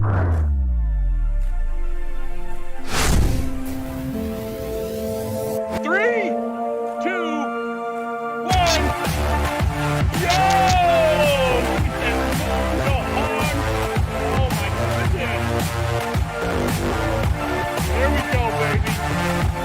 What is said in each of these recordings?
Three, two, one. Yo! So hard. Oh my goodness. There we go, baby. There we go.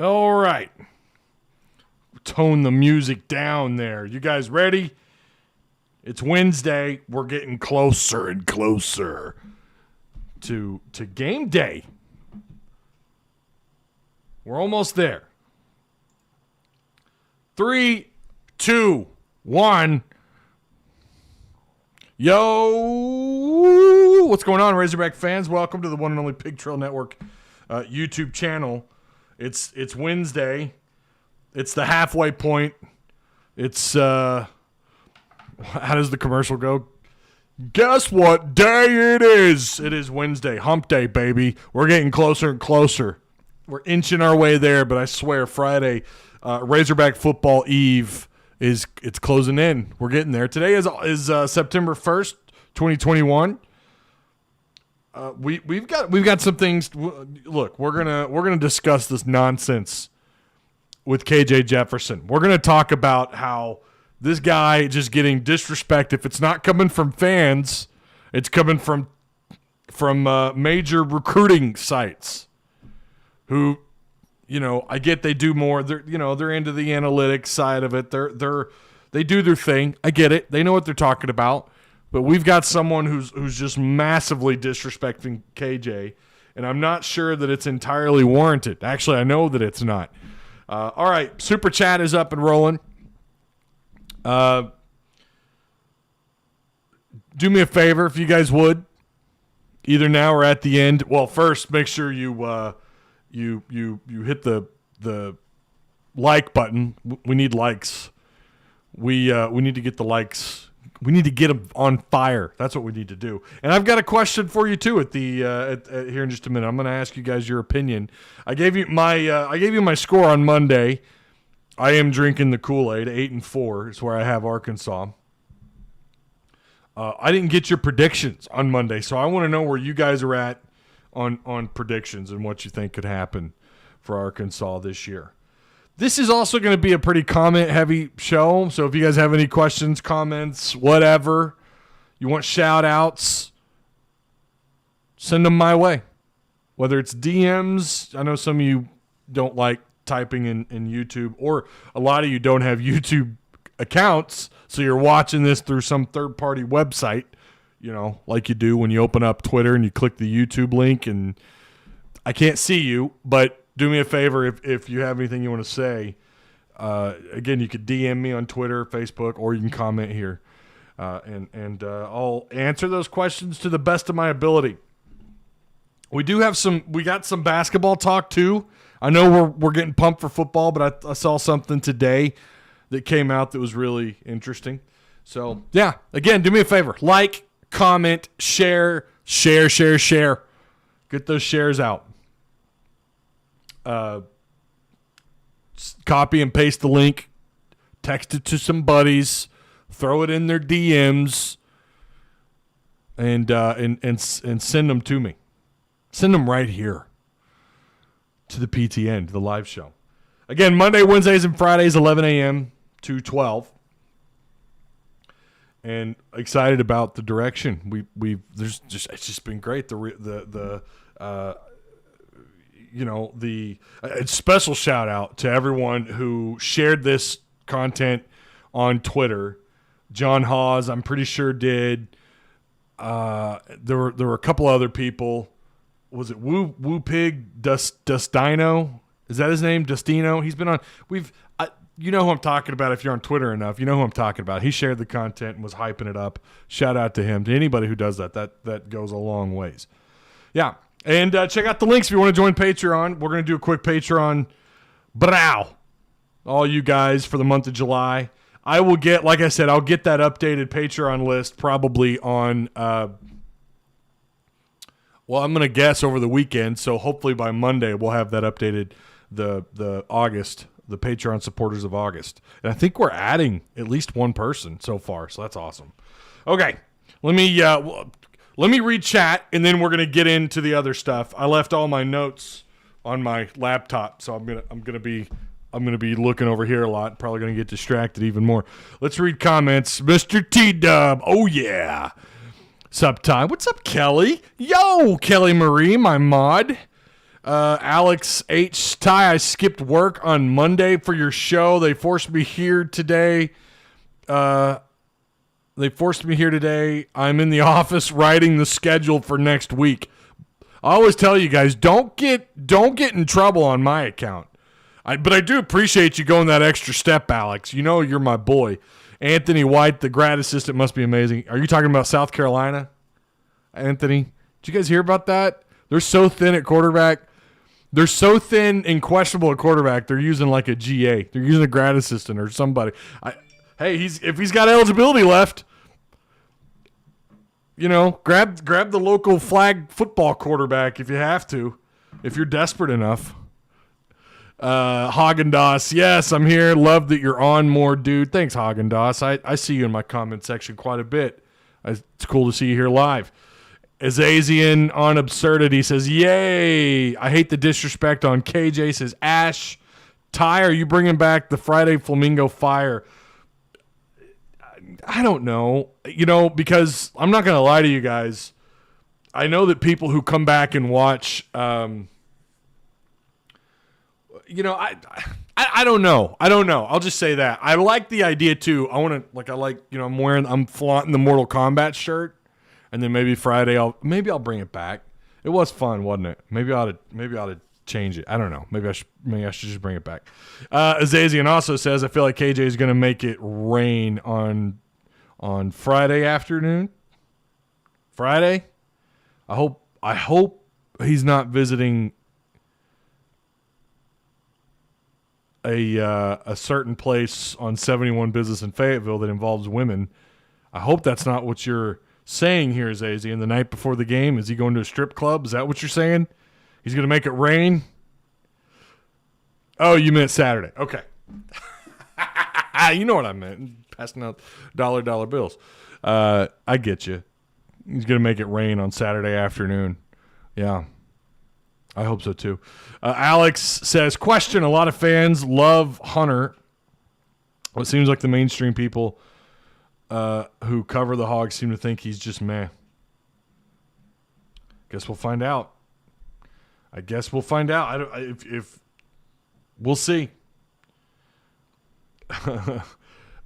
All right. Tone the music down there. You guys ready? It's Wednesday. We're getting closer and closer to game day. We're almost there. 3, 2, 1. Yo! What's going on, Razorback fans? Welcome to the one and only Pig Trail Network YouTube channel. It's Wednesday. It's the halfway point. It's how does the commercial go? Guess what day it is? It is Wednesday, hump day, baby. We're getting closer and closer. We're inching our way there, but I swear Friday, Razorback football eve it's closing in. We're getting there. Today is September 1st, 2021. We've got some things. Look, we're gonna discuss this nonsense with KJ Jefferson. We're gonna talk about how this guy just getting disrespect. If it's not coming from fans, it's coming from major recruiting sites. Who, I get they do more. They're into the analytics side of it. They do their thing. I get it. They know what they're talking about. But we've got someone who's just massively disrespecting KJ, and I'm not sure that it's entirely warranted. Actually, I know that it's not. All right, Super Chat is up and rolling. Do me a favor, if you guys would, either now or at the end. Well, first, make sure you hit the like button. We need likes. We need to get the likes. We need to get them on fire. That's what we need to do. And I've got a question for you too at here in just a minute. I'm going to ask you guys your opinion. I gave you my score on Monday. I am drinking the Kool-Aid. 8-4 is where I have Arkansas. I didn't get your predictions on Monday, so I want to know where you guys are at on predictions and what you think could happen for Arkansas this year. This is also going to be a pretty comment-heavy show, so if you guys have any questions, comments, whatever, you want shout-outs, send them my way. Whether it's DMs, I know some of you don't like typing in YouTube, or a lot of you don't have YouTube accounts, so you're watching this through some third-party website, like you do when you open up Twitter and you click the YouTube link, and I can't see you, but do me a favor if you have anything you want to say. Again, you could DM me on Twitter, Facebook, or you can comment here, and I'll answer those questions to the best of my ability. We got some basketball talk too. I know we're getting pumped for football, but I saw something today that came out that was really interesting. So yeah, again, do me a favor: like, comment, share. Get those shares out. Copy and paste the link, text it to some buddies, throw it in their DMs, and send them to me. Send them right here to the PTN, to the live show. Again, Monday, Wednesdays, and Fridays, 11 a.m. to 12. and excited about the direction. It's just been great. A special shout out to everyone who shared this content on Twitter. John Hawes, I'm pretty sure, did. There were a couple other people. Was it Woo Pig Dustino? Is that his name? Dustino? He's been on. You know who I'm talking about if you're on Twitter enough. You know who I'm talking about. He shared the content and was hyping it up. Shout out to him. To anybody who does that. That goes a long ways. Yeah. And check out the links if you want to join Patreon. We're going to do a quick Patreon brow. All you guys for the month of July. I will get, like I said, I'll get that updated Patreon list probably on, I'm going to guess over the weekend. So hopefully by Monday we'll have that updated, the August, the Patreon supporters of August. And I think we're adding at least one person so far. So that's awesome. Okay. Let me read chat, and then we're gonna get into the other stuff. I left all my notes on my laptop, so I'm gonna be looking over here a lot. Probably gonna get distracted even more. Let's read comments. Mr. T-Dub, oh yeah. Sup, Ty? What's up, Kelly? Yo, Kelly Marie, my mod. Alex H. Ty, I skipped work on Monday for your show. They forced me here today. I'm in the office writing the schedule for next week. I always tell you guys, don't get in trouble on my account. But I do appreciate you going that extra step, Alex. You know you're my boy. Anthony White, the grad assistant, must be amazing. Are you talking about South Carolina, Anthony? Did you guys hear about that? They're so thin at quarterback. They're so thin and questionable at quarterback. They're using like a GA. They're using a grad assistant or somebody. If he's got eligibility left, grab the local flag football quarterback if you have to, if you're desperate enough. Haagen-Dazs, yes, I'm here. Love that you're on more, dude. Thanks, Haagen-Dazs. I see you in my comment section quite a bit. It's cool to see you here live. Azazian on Absurdity says, yay. I hate the disrespect on KJ, says Ash. Ty, are you bringing back the Friday Flamingo Fire? I don't know, because I'm not going to lie to you guys. I know that people who come back and watch, I don't know. I'll just say that. I like the idea too. I'm flaunting the Mortal Kombat shirt, and then maybe Friday I'll bring it back. It was fun, wasn't it? Maybe I ought to change it. I don't know. Maybe I should just bring it back. Azazian also says, I feel like KJ is going to make it rain on Friday afternoon. Friday? I hope he's not visiting a certain place on 71 Business in Fayetteville that involves women. I hope that's not what you're saying here, Azazian. The night before the game, is he going to a strip club? Is that what you're saying? He's going to make it rain? Oh, you meant Saturday. Okay. You know what I meant. Passing out dollar bills. I get you. He's going to make it rain on Saturday afternoon. Yeah. I hope so, too. Alex says, question, a lot of fans love Hunter. Well, it seems like the mainstream people who cover the Hogs seem to think he's just meh. Guess we'll find out. If we'll see.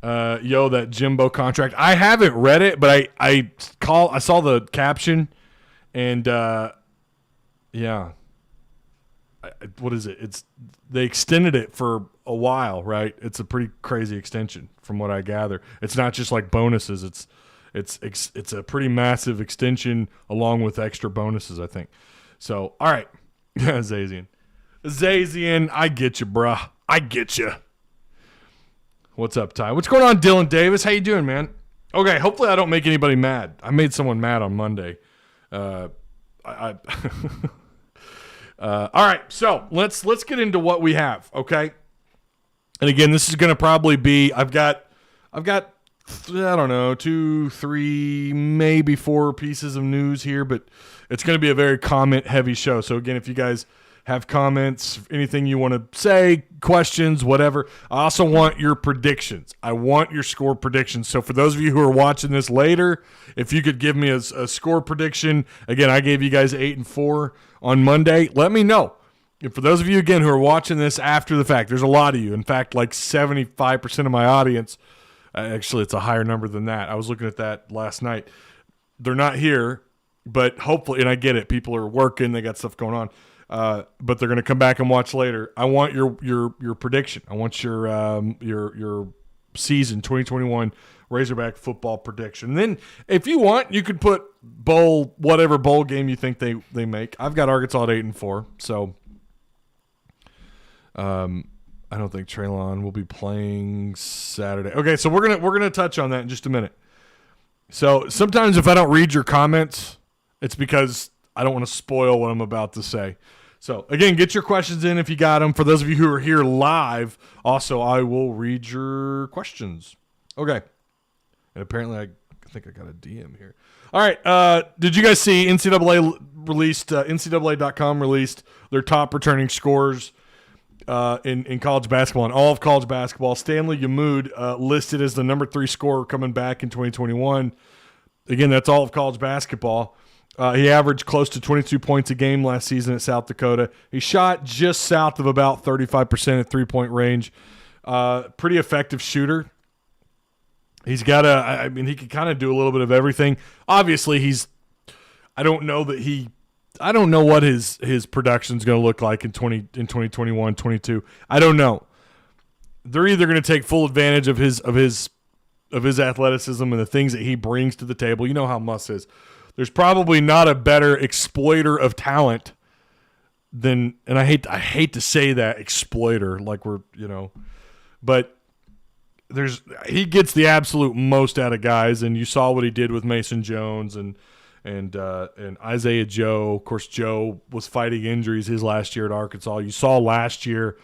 That Jimbo contract. I haven't read it, but I saw the caption, and yeah. What is it? They extended it for a while, right? It's a pretty crazy extension, from what I gather. It's not just like bonuses. It's a pretty massive extension along with extra bonuses, I think. So, all right. Zazian, I get you, bruh. I get you. What's up, Ty? What's going on, Dylan Davis? How you doing, man? Okay, hopefully I don't make anybody mad. I made someone mad on Monday. All right, so let's get into what we have, okay? And again, this is going to probably be I've got I don't know, 2, 3, maybe 4 pieces of news here, but it's going to be a very comment heavy show. So again, if you guys have comments, anything you want to say, questions, whatever. I also want your predictions. I want your score predictions. So for those of you who are watching this later, if you could give me a score prediction. Again, I gave you guys 8-4 on Monday. Let me know. And for those of you, again, who are watching this after the fact, there's a lot of you. In fact, like 75% of my audience, actually it's a higher number than that. I was looking at that last night. They're not here, but hopefully, and I get it, people are working, they got stuff going on, but they're going to come back and watch later. I want your prediction. I want your season 2021 Razorback football prediction. And then if you want, you could put whatever bowl game you think they make. I've got Arkansas at 8-4, so I don't think Treylon will be playing Saturday. Okay, so we're gonna touch on that in just a minute. So sometimes if I don't read your comments, it's because I don't want to spoil what I'm about to say. So again, get your questions in if you got them. For those of you who are here live, also I will read your questions. Okay. And apparently I think I got a DM here. All right. Did you guys see NCAA.com released their top returning scorers in college basketball and all of college basketball? Stanley Yamud listed as the number 3 scorer coming back in 2021. Again, that's all of college basketball. He averaged close to 22 points a game last season at South Dakota. He shot just south of about 35% at three-point range. Pretty effective shooter. He's got he can kind of do a little bit of everything. Obviously, I don't know what his production's going to look like in 2021, 22. I don't know. They're either going to take full advantage of his athleticism and the things that he brings to the table. You know how Muss is. There's probably not a better exploiter of talent than, and I hate to say that, exploiter, like but he gets the absolute most out of guys, and you saw what he did with Mason Jones and Isaiah Joe. Of course, Joe was fighting injuries his last year at Arkansas. You saw last year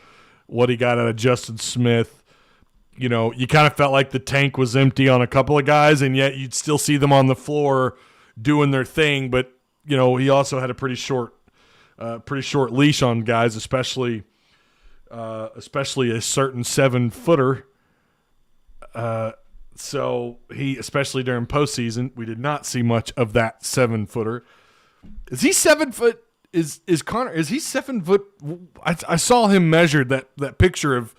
what he got out of Justin Smith. You kind of felt like the tank was empty on a couple of guys, and yet you'd still see them on the floor doing their thing. But, he also had a pretty short leash on guys, especially a certain 7-footer. So he, especially during postseason, we did not see much of that 7-footer. Is he 7 foot? Is Connor? Is he 7 foot? I saw him measured that picture of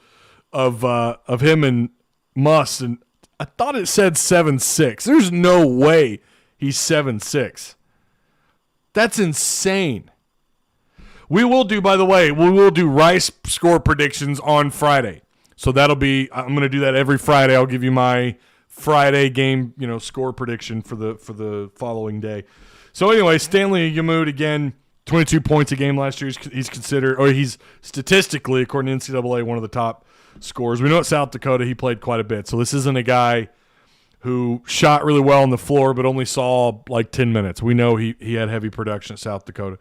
him and Muss, and I thought it said 7'6". There's no way he's 7'6". That's insane. We will do Rice score predictions on Friday. So I'm going to do that every Friday. I'll give you my Friday game, score prediction for the following day. So anyway, Stanley Yamud, again, 22 points a game last year. He's statistically, according to NCAA, one of the top scorers. We know at South Dakota he played quite a bit. So this isn't a guy who shot really well on the floor but only saw like 10 minutes. We know he had heavy production at South Dakota.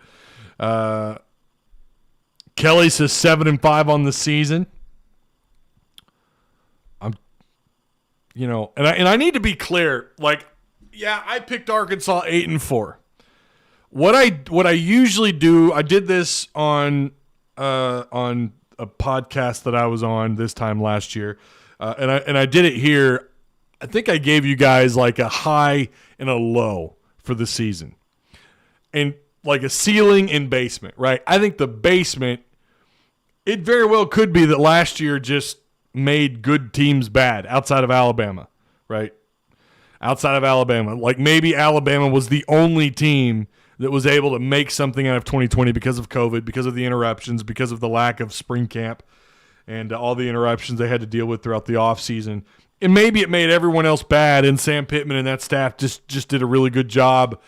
Kelly says 7-5 on the season. And I need to be clear. I picked Arkansas 8-4. What I usually do, I did this on a podcast that I was on this time last year, and I did it here. I think I gave you guys like a high and a low for the season, and like a ceiling and basement. Right? I think the basement, it very well could be that last year just made good teams bad outside of Alabama, right? Outside of Alabama. Like maybe Alabama was the only team that was able to make something out of 2020 because of COVID, because of the interruptions, because of the lack of spring camp and all the interruptions they had to deal with throughout the offseason. And maybe it made everyone else bad, and Sam Pittman and that staff just did a really good job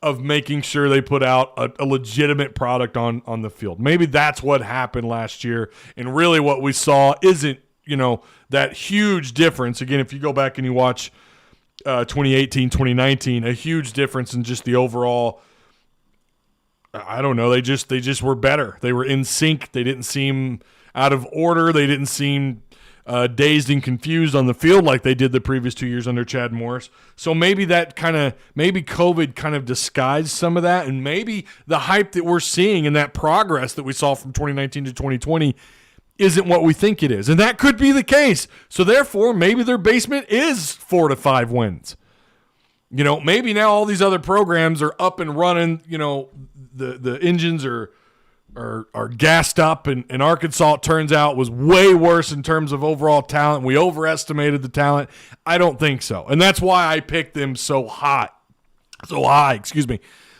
of making sure they put out a legitimate product on the field. Maybe that's what happened last year, and really what we saw isn't that huge difference. Again, if you go back and you watch 2018, 2019, a huge difference in just the overall, I don't know, they just were better. They were in sync. They didn't seem out of order. They didn't seem dazed and confused on the field like they did the previous 2 years under Chad Morris. So maybe maybe COVID kind of disguised some of that, and maybe the hype that we're seeing and that progress that we saw from 2019 to 2020 isn't what we think it is. And that could be the case. So therefore, maybe their basement is 4 to 5 wins. Maybe now all these other programs are up and running. The engines are gassed up, and Arkansas, it turns out, was way worse in terms of overall talent. We overestimated the talent. I don't think so. And that's why I picked them so high,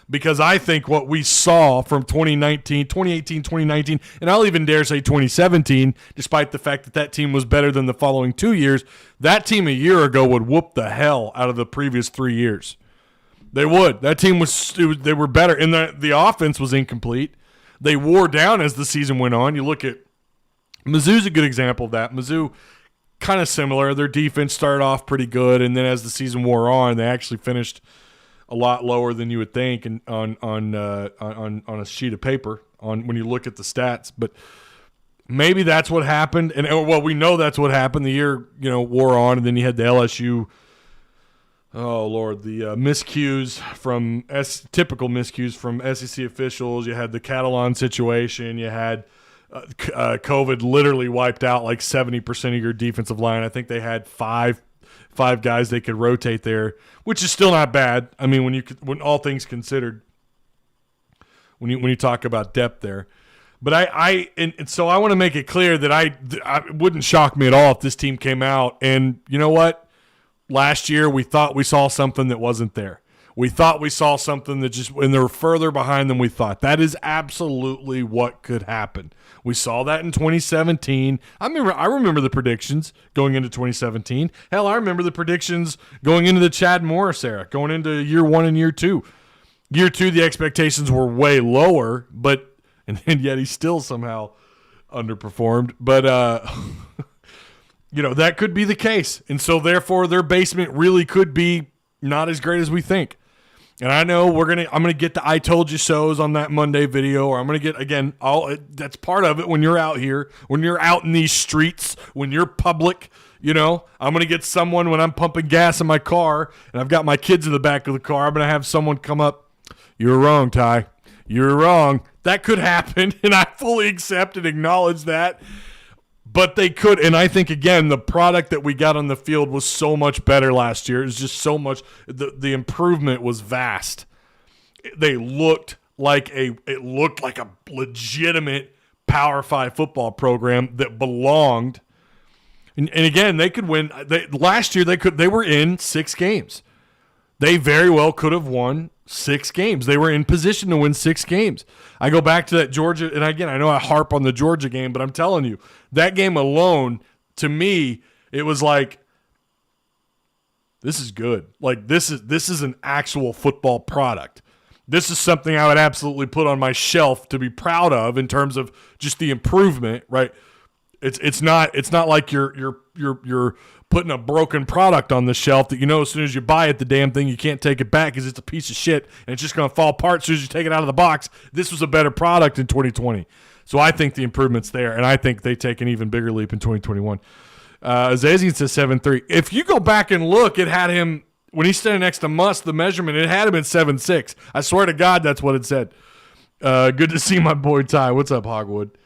because I think what we saw from 2018, 2019, and I'll even dare say 2017, despite the fact that team was better than the following 2 years, that team a year ago would whoop the hell out of the previous 3 years. They would. That team they were better, and the offense was incomplete. They wore down as the season went on. You look at Mizzou's a good example of that. Mizzou, kind of similar. Their defense started off pretty good, and then as the season wore on, they actually finished a lot lower than you would think, and on a sheet of paper when you look at the stats. But maybe that's what happened, and we know that's what happened. The year wore on, and then you had the LSU. Oh Lord, the miscues from typical miscues from SEC officials. You had the Catalan situation. You had COVID literally wiped out like 70% of your defensive line. I think they had five guys they could rotate there, which is still not bad. I mean, when all things considered, when you talk about depth there. But so I want to make it clear that it wouldn't shock me at all if this team came out and you know what? Last year, we thought we saw something that wasn't there. We thought we saw something and they were further behind than we thought. That is absolutely what could happen. We saw that in 2017. I remember the predictions going into 2017. Hell, I remember the predictions going into the Chad Morris era, going into year 1 and year 2. Year 2, the expectations were way lower, and yet he still somehow underperformed. But that could be the case. And so, therefore, their basement really could be not as great as we think. And I know I'm going to get the I told you so's on that Monday video, or I'm going to get, again, that's part of it when you're out here, when you're out in these streets, when you're public, I'm going to get someone when I'm pumping gas in my car and I've got my kids in the back of the car, I'm going to have someone come up, "You're wrong, Ty. You're wrong." That could happen, and I fully accept and acknowledge that. But they could, and I think, again, the product that we got on the field was so much better last year. It was just so much – the improvement was vast. It looked like a legitimate Power 5 football program that belonged. And again, they could win. Last year, they were in 6 games. They very well could have won 6 games. They were in position to win 6 games. I go back to that Georgia, and again, I know I harp on the Georgia game, but I'm telling you, that game alone, to me, it was like, this is good. Like, this is an actual football product. This is something I would absolutely put on my shelf to be proud of in terms of just the improvement, right? It's not like you're putting a broken product on the shelf that as soon as you buy it, the damn thing, you can't take it back because it's a piece of shit and it's just going to fall apart as soon as you take it out of the box. This was a better product in 2020. So I think the improvement's there, and I think they take an even bigger leap in 2021. Zazian says 7'3". If you go back and look, it had him, when he's standing next to Muss, the measurement, it had him at 7'6". I swear to God that's what it said. Good to see my boy Ty. What's up, Hogwood?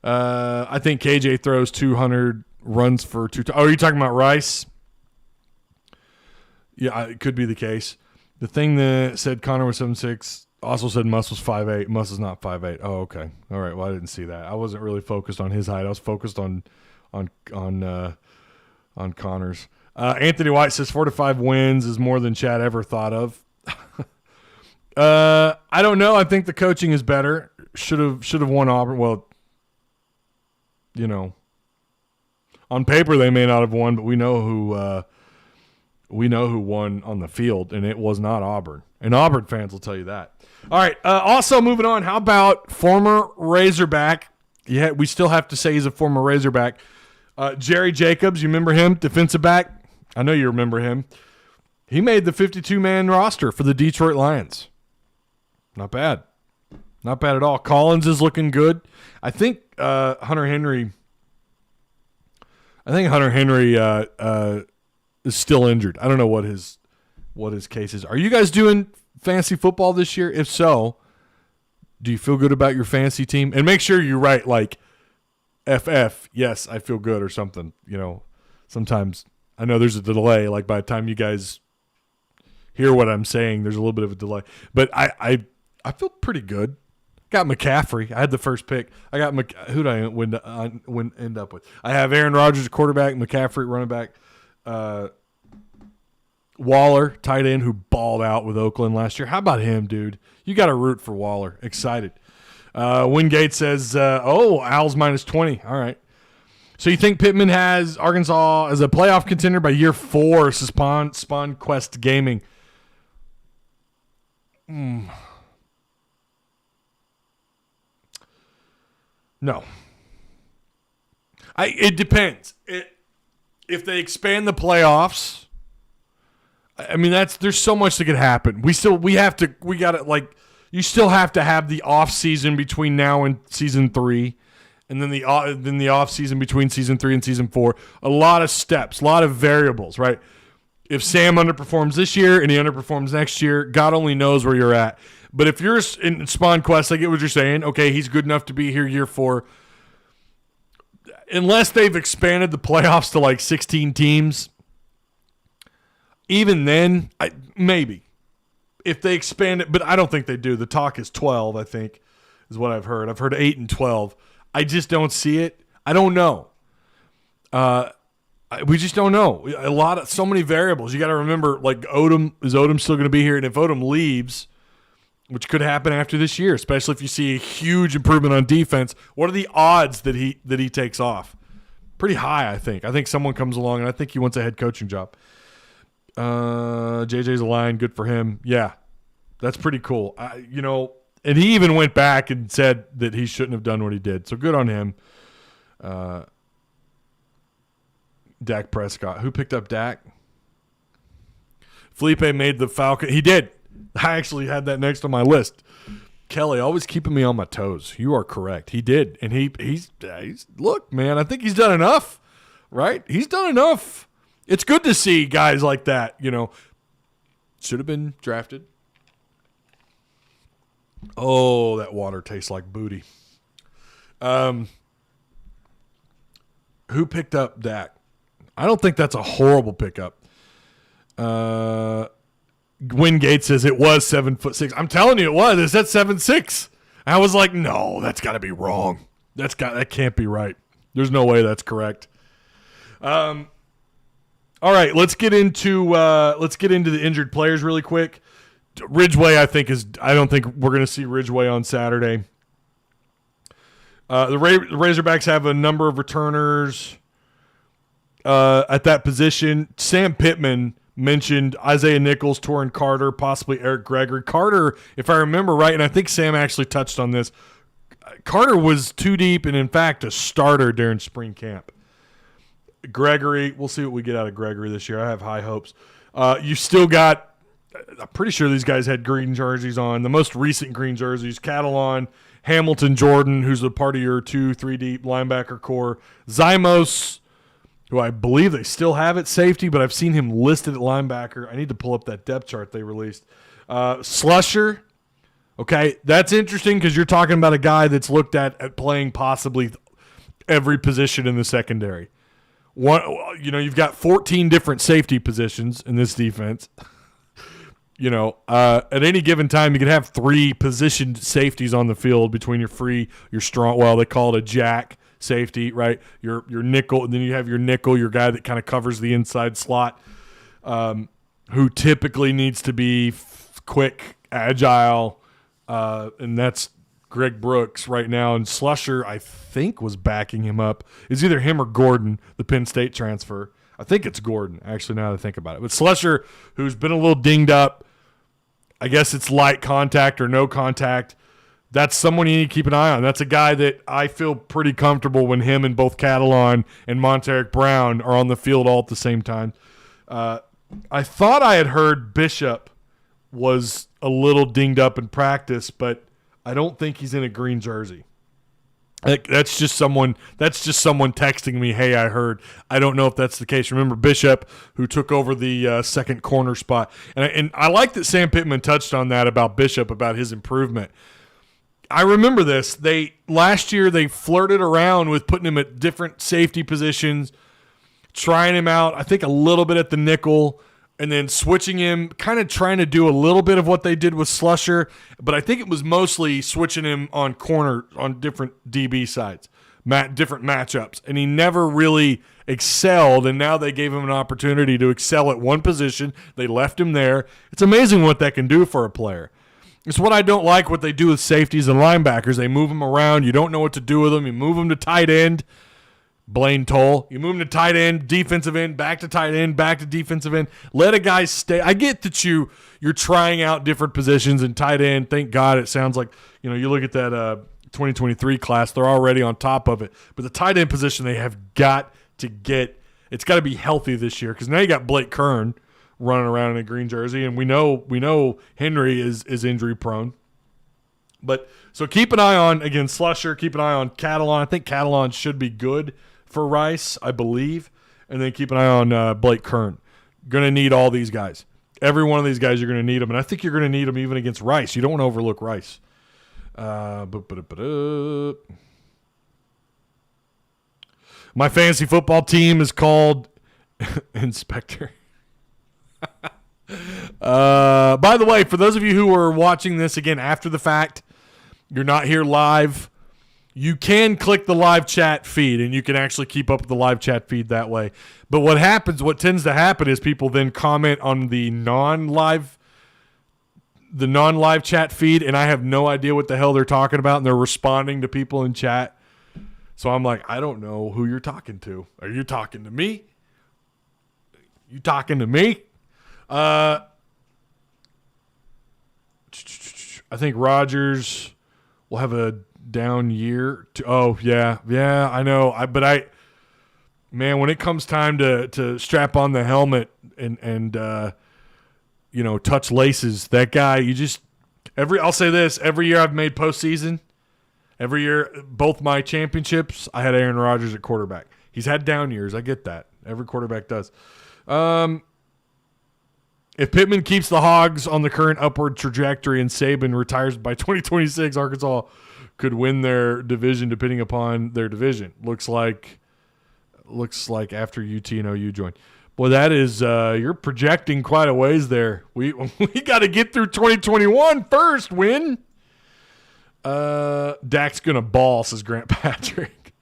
I think KJ throws 200 runs for 2. Oh, are you talking about Rice? Yeah, it could be the case. The thing that said Connor was 7'6" also said Muss was 5'8". Muss is not 5'8". Oh, okay. All right. Well, I didn't see that. I wasn't really focused on his height. I was focused on Connor's. Anthony White says 4 to 5 wins is more than Chad ever thought of. I don't know. I think the coaching is better. Should have won Auburn. Well, on paper they may not have won, but we know who won on the field, and it was not Auburn. And Auburn fans will tell you that. All right. Also moving on. How about former Razorback? Yeah, we still have to say he's a former Razorback. Jerry Jacobs, you remember him? Defensive back. I know you remember him. He made the 52-man roster for the Detroit Lions. Not bad. Not bad at all. Collins is looking good. I think Hunter Henry I think Hunter Henry is still injured. I don't know what his case is. Are you guys doing fantasy football this year? If so, do you feel good about your fantasy team? And make sure you write like FF, yes, I feel good or something. Sometimes I know there's a delay. Like by the time you guys hear what I'm saying, there's a little bit of a delay. But I feel pretty good. Got McCaffrey. I had the first pick. I got who did I end up with? I have Aaron Rodgers, quarterback, McCaffrey, running back, Waller, tight end, who balled out with Oakland last year. How about him, dude? You got to root for Waller. Excited. Wingate says, Owls -20. All right. So you think Pittman has Arkansas as a playoff contender by year 4, Spawn Quest Gaming? No. It depends. If they expand the playoffs, I mean there's so much that could happen. You still have to have the off season between now and season 3, and then the off season between season 3 and season 4. A lot of steps, a lot of variables, right? If Sam underperforms this year and he underperforms next year, God only knows where you're at. But if you're in Spawn Quest, I get what you're saying. Okay, he's good enough to be here year 4. Unless they've expanded the playoffs to like 16 teams, even then, maybe. If they expand it, but I don't think they do. The talk is 12, I think, is what I've heard. I've heard 8 and 12. I just don't see it. I don't know. We just don't know. So many variables. You got to remember, like is Odom still going to be here? And if Odom leaves, which could happen after this year, especially if you see a huge improvement on defense, what are the odds that he takes off? Pretty high, I think. I think someone comes along, and I think he wants a head coaching job. JJ's a line. Good for him. Yeah, that's pretty cool. And he even went back and said that he shouldn't have done what he did. So good on him. Dak Prescott. Who picked up Dak? Felipe made the Falcon. He did. I actually had that next on my list. Kelly, always keeping me on my toes. You are correct. He did. And he's look, man, I think he's done enough, right? He's done enough. It's good to see guys like that, should have been drafted. Oh, that water tastes like booty. Who picked up Dak? I don't think that's a horrible pickup. Wingate says it was 7'6". I'm telling you it was. It said 7'6". I was like, no, that's got to be wrong. That can't be right. There's no way that's correct. All right, let's get into the injured players really quick. Ridgeway, I don't think we're going to see Ridgeway on Saturday. The Razorbacks have a number of returners at that position. Sam Pittman mentioned Isaiah Nichols, Torrin Carter, possibly Eric Gregory. Carter, if I remember right, and I think Sam actually touched on this, Carter was too deep and, in fact, a starter during spring camp. Gregory, we'll see what we get out of Gregory this year. I have high hopes. You still got, I'm pretty sure these guys had green jerseys on. The most recent green jerseys, Catalon, Hamilton Jordan, who's a part of your 2-3 deep linebacker core. Zymos, who I believe they still have at safety, but I've seen him listed at linebacker. I need to pull up that depth chart they released. Slusher, okay, that's interesting because you're talking about a guy that's looked at playing possibly every position in the secondary. You've got 14 different safety positions in this defense. At any given time, you can have 3 positioned safeties on the field between your strong. Well, they call it a jack safety, right? Your nickel, and then you have your nickel, your guy that kind of covers the inside slot, who typically needs to be quick, agile, and that's Greg Brooks right now. And Slusher, I think, was backing him up. It's either him or Gordon, the Penn State transfer. I think it's Gordon, actually, now that I think about it. But Slusher, who's been a little dinged up, I guess it's light contact or no contact. That's someone you need to keep an eye on. That's a guy that I feel pretty comfortable when him and both Catalon and Monteric Brown are on the field all at the same time. I thought I had heard Bishop was a little dinged up in practice, but I don't think he's in a green jersey. That's just someone texting me, hey, I heard. I don't know if that's the case. Remember Bishop, who took over the second corner spot. And I like that Sam Pittman touched on that about Bishop, about his improvement. I remember this. Last year they flirted around with putting him at different safety positions, trying him out, I think a little bit at the nickel, and then switching him, kind of trying to do a little bit of what they did with Slusher, but I think it was mostly switching him on corner, on different DB sides, different matchups, and he never really excelled, and now they gave him an opportunity to excel at one position. They left him there. It's amazing what that can do for a player. It's what I don't like what they do with safeties and linebackers. They move them around. You don't know what to do with them. You move them to tight end. Blaine Toll. You move him to tight end, defensive end, back to tight end, back to defensive end. Let a guy stay. I get that you're trying out different positions in tight end. Thank God it sounds like, you look at that 2023 class, they're already on top of it. But the tight end position they have got to get, it's got to be healthy this year because now you got Blake Kern running around in a green jersey, and we know Henry is injury prone. But so keep an eye on, again, Slusher, keep an eye on Catalon. I think Catalon should be good for Rice, I believe. And then keep an eye on Blake Kern. Going to need all these guys. Every one of these guys, you're going to need them. And I think you're going to need them even against Rice. You don't want to overlook Rice. My fantasy football team is called Inspector. By the way, for those of you who are watching this again after the fact, you're not here live, you can click the live chat feed and you can actually keep up with the live chat feed that way. But what tends to happen is people then comment on the non-live chat feed, and I have no idea what the hell they're talking about, and they're responding to people in chat. So I'm like, I don't know who you're talking to. Are you talking to me? You talking to me? I think Rodgers will have a down year. Yeah, I know. Man, when it comes time to strap on the helmet and touch laces, that guy, I'll say this, every year I've made postseason, every year, both my championships, I had Aaron Rodgers at quarterback. He's had down years. I get that. Every quarterback does. If Pittman keeps the Hogs on the current upward trajectory and Saban retires by 2026, Arkansas could win their division depending upon their division. Looks like after UT and OU join. Boy, that is you're projecting quite a ways there. We got to get through 2021 first. Win. Dak's gonna ball, says Grant Patrick.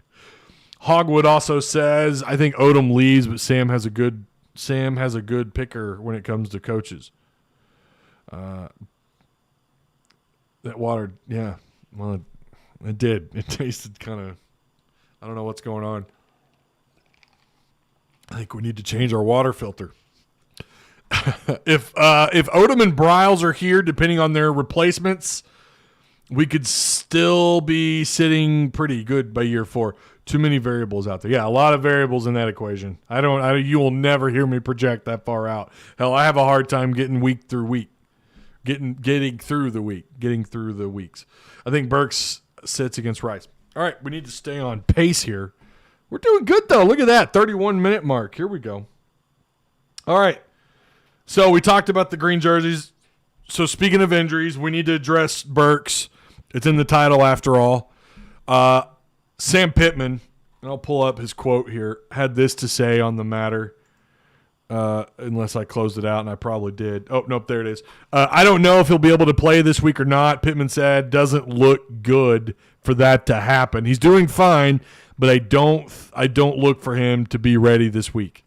Hogwood also says, I think Odom leaves, but Sam has a good picker when it comes to coaches. That water, yeah. Well, it did. It tasted kind of, I don't know what's going on. I think we need to change our water filter. If Odom and Bryles are here, depending on their replacements, we could still be sitting pretty good by year 4. Too many variables out there. Yeah, a lot of variables in that equation. You will never hear me project that far out. Hell, I have a hard time getting week through week. Getting through the weeks. I think Burks sits against Rice. All right, we need to stay on pace here. We're doing good, though. Look at that, 31-minute mark. Here we go. All right. So we talked about the green jerseys. So speaking of injuries, we need to address Burks. It's in the title after all. Sam Pittman, and I'll pull up his quote here, had this to say on the matter, unless I closed it out, and I probably did. Oh, nope, there it is. I don't know if he'll be able to play this week or not. Pittman said, doesn't look good for that to happen. He's doing fine, but I don't look for him to be ready this week.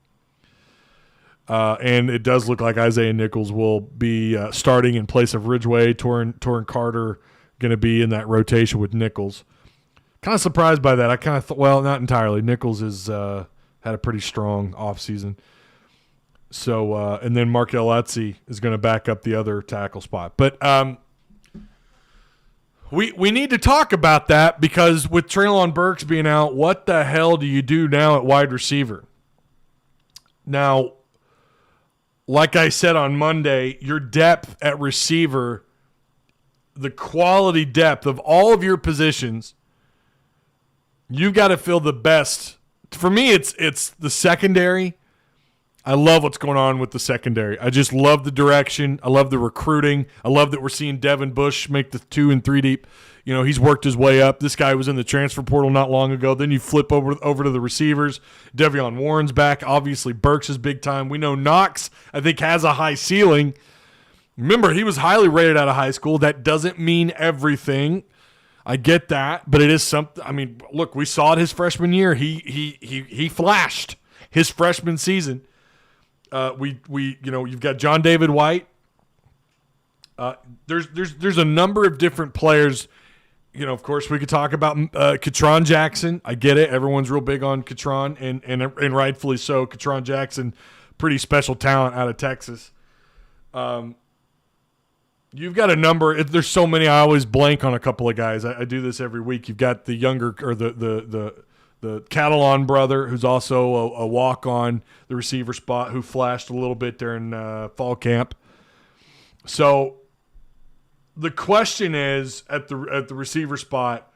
And it does look like Isaiah Nichols will be starting in place of Ridgeway. Torrin Carter going to be in that rotation with Nichols. Kind of surprised by that. I kind of thought, well, not entirely. Nichols has had a pretty strong offseason. So, and then Markel Otzi is going to back up the other tackle spot. But we need to talk about that because with Treylon Burks being out, what the hell do you do now at wide receiver? Now, like I said on Monday, your depth at receiver, the quality depth of all of your positions you've got to feel the best. For me, it's the secondary. I love what's going on with the secondary. I just love the direction. I love the recruiting. I love that we're seeing Devin Bush make the 2 and 3 deep. You know, he's worked his way up. This guy was in the transfer portal not long ago. Then you flip over to the receivers. Devion Warren's back. Obviously, Burks is big time. We know Knox, I think, has a high ceiling. Remember, he was highly rated out of high school. That doesn't mean everything. I get that, but it is something. I mean, look, we saw it his freshman year. He flashed his freshman season. You've got John David White. There's a number of different players. You know, of course, we could talk about Katron Jackson. I get it. Everyone's real big on Katron, and rightfully so. Katron Jackson, pretty special talent out of Texas. You've got a number. There's so many. I always blank on a couple of guys. I do this every week. You've got the younger or the Catalan brother, who's also a walk-on the receiver spot, who flashed a little bit during fall camp. So the question is at the receiver spot,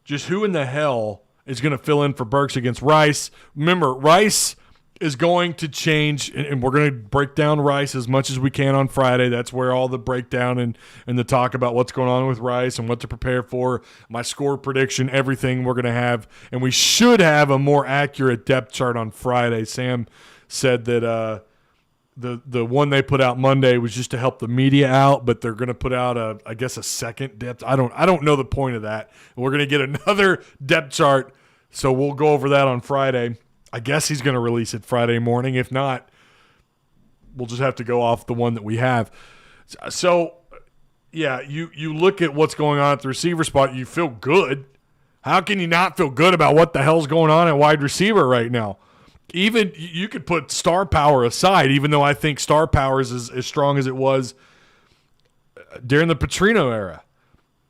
just who in the hell is going to fill in for Burks against Rice? Remember, Rice is going to change, and we're going to break down Rice as much as we can on Friday. That's where all the breakdown and the talk about what's going on with Rice and what to prepare for, my score prediction, everything we're going to have. And we should have a more accurate depth chart on Friday. Sam said that the one they put out Monday was just to help the media out, but they're going to put out a second depth. I don't know the point of that. We're going to get another depth chart, so we'll go over that on Friday. I guess he's going to release it Friday morning. If not, we'll just have to go off the one that we have. So, yeah, you look at what's going on at the receiver spot, you feel good. How can you not feel good about what the hell's going on at wide receiver right now? Even you could put star power aside, even though I think star power is as strong as it was during the Petrino era,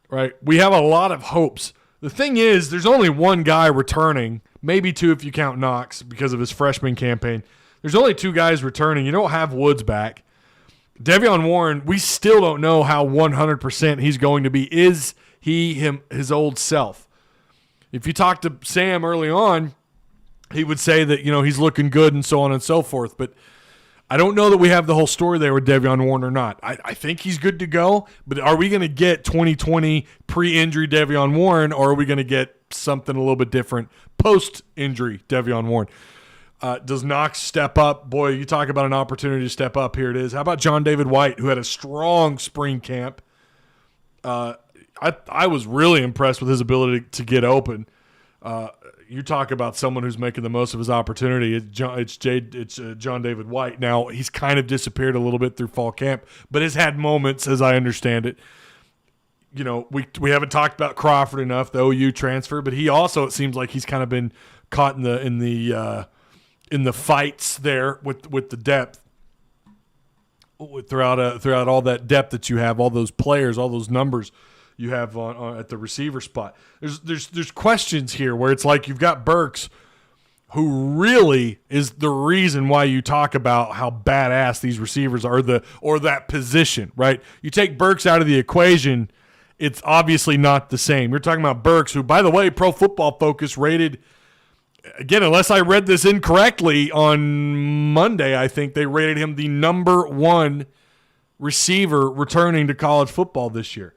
right? We have a lot of hopes. The thing is, there's only one guy returning, maybe 2 if you count Knox because of his freshman campaign. There's only 2 guys returning. You don't have Woods back. Devion Warren, we still don't know how 100% he's going to be. Is he his old self? If you talk to Sam early on, he would say that, you know, he's looking good and so on and so forth. But I don't know that we have the whole story there with Devion Warren or not. I think he's good to go, but are we going to get 2020 pre-injury Devion Warren, or are we going to get something a little bit different post-injury Devion Warren? Does Knox step up? Boy, you talk about an opportunity to step up. Here it is. How about John David White, who had a strong spring camp? I was really impressed with his ability to get open. You talk about someone who's making the most of his opportunity. It's John David White. Now, he's kind of disappeared a little bit through fall camp, but has had moments, as I understand it. You know, we haven't talked about Crawford enough, the OU transfer, but he also, it seems like he's kind of been caught in the fights there with the depth throughout all that depth that you have, all those players, all those numbers you have on at the receiver spot. There's questions here where it's like you've got Burks, who really is the reason why you talk about how badass these receivers are, or that position, right? You take Burks out of the equation, it's obviously not the same. You're talking about Burks, who, by the way, Pro Football Focus rated, again, unless I read this incorrectly, on Monday, I think they rated him the number 1 receiver returning to college football this year.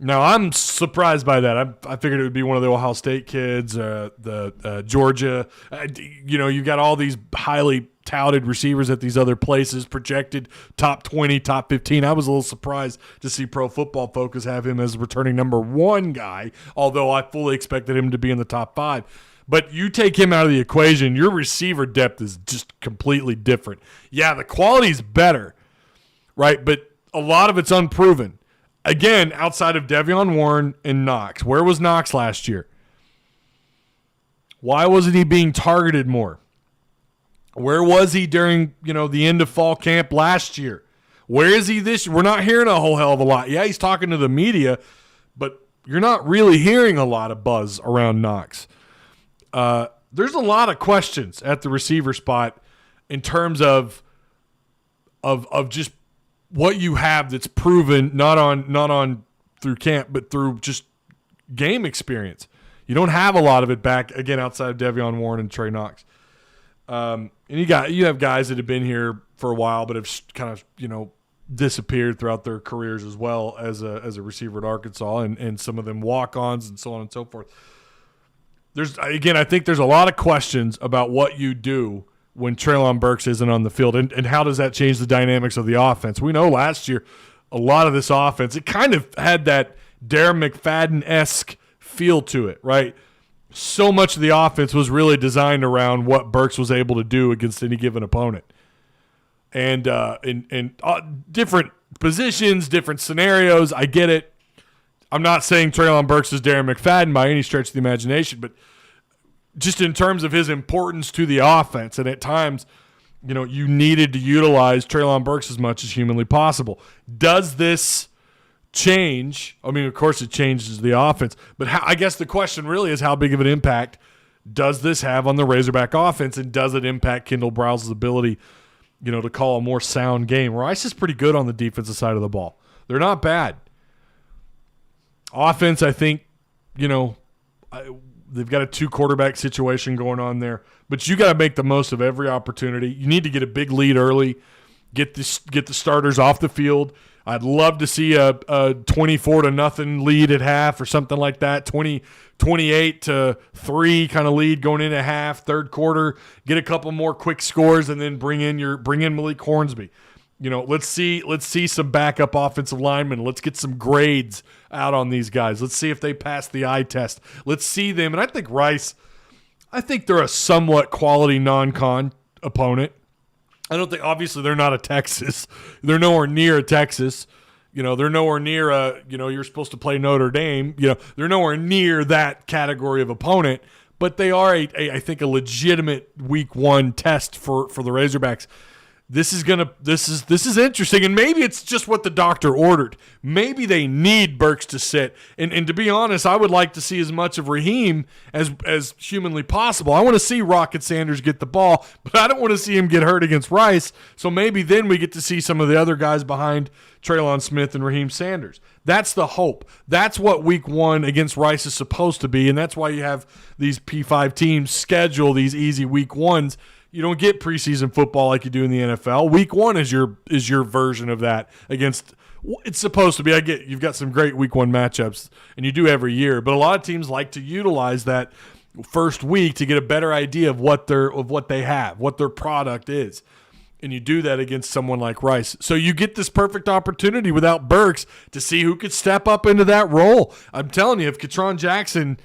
Now, I'm surprised by that. I figured it would be one of the Ohio State kids, the Georgia. You've got all these highly touted receivers at these other places, projected top 20, top 15. I was a little surprised to see Pro Football Focus have him as returning number 1 guy, although I fully expected him to be in the top 5. But you take him out of the equation, your receiver depth is just completely different. Yeah, the quality's better, right? But a lot of it's unproven. Again, outside of Devion Warren and Knox. Where was Knox last year? Why wasn't he being targeted more? Where was he during, the end of fall camp last year? Where is he this year? We're not hearing a whole hell of a lot. Yeah, he's talking to the media, but you're not really hearing a lot of buzz around Knox. There's a lot of questions at the receiver spot in terms of just what you have that's proven not on through camp, but through just game experience. You don't have a lot of it back, again, outside of Devion Warren and Trey Knox. And you have guys that have been here for a while but have kind of, disappeared throughout their careers as well as a receiver at Arkansas, and some of them walk-ons and so on and so forth. I think there's a lot of questions about what you do when Treylon Burks isn't on the field, and how does that change the dynamics of the offense. We know last year a lot of this offense, it kind of had that Darren McFadden-esque feel to it, right? So much of the offense was really designed around what Burks was able to do against any given opponent. And in different positions, different scenarios, I get it. I'm not saying Treylon Burks is Darren McFadden by any stretch of the imagination, but just in terms of his importance to the offense, and at times, you needed to utilize Treylon Burks as much as humanly possible. Does this change? I mean, of course it changes the offense, but I guess the question really is, how big of an impact does this have on the Razorback offense, and does it impact Kendall Browse's ability to call a more sound game? Rice is pretty good on the defensive side of the ball. They're not bad. Offense, I think, they've got a 2-quarterback situation going on there, but you got to make the most of every opportunity. You need to get a big lead early, get the starters off the field. I'd love to see a 24-0 lead at half or something like that, 28-3 kind of lead going into half, third quarter, get a couple more quick scores, and then bring in Malik Hornsby. Let's see some backup offensive linemen. Let's get some grades out on these guys. Let's see if they pass the eye test. Let's see them. And I think Rice, they're a somewhat quality non-con opponent. I don't think, obviously, they're not a Texas. They're nowhere near a Texas. They're nowhere near you're supposed to play Notre Dame. They're nowhere near that category of opponent. But they are, I think, a legitimate week 1 test for the Razorbacks. This is interesting, and maybe it's just what the doctor ordered. Maybe they need Burks to sit, and to be honest, I would like to see as much of Raheem as humanly possible. I want to see Rocket Sanders get the ball, but I don't want to see him get hurt against Rice. So maybe then we get to see some of the other guys behind Treylon Smith and Raheem Sanders. That's the hope. That's what week 1 against Rice is supposed to be, and that's why you have these P5 teams schedule these easy week 1s. You don't get preseason football like you do in the NFL. Week 1 is your version of that against. It's supposed to be. I get you've got some great week 1 matchups, and you do every year. But a lot of teams like to utilize that first week to get a better idea of what they have, what their product is, and you do that against someone like Rice. So you get this perfect opportunity without Burks to see who could step up into that role. I'm telling you, if Katron Jackson.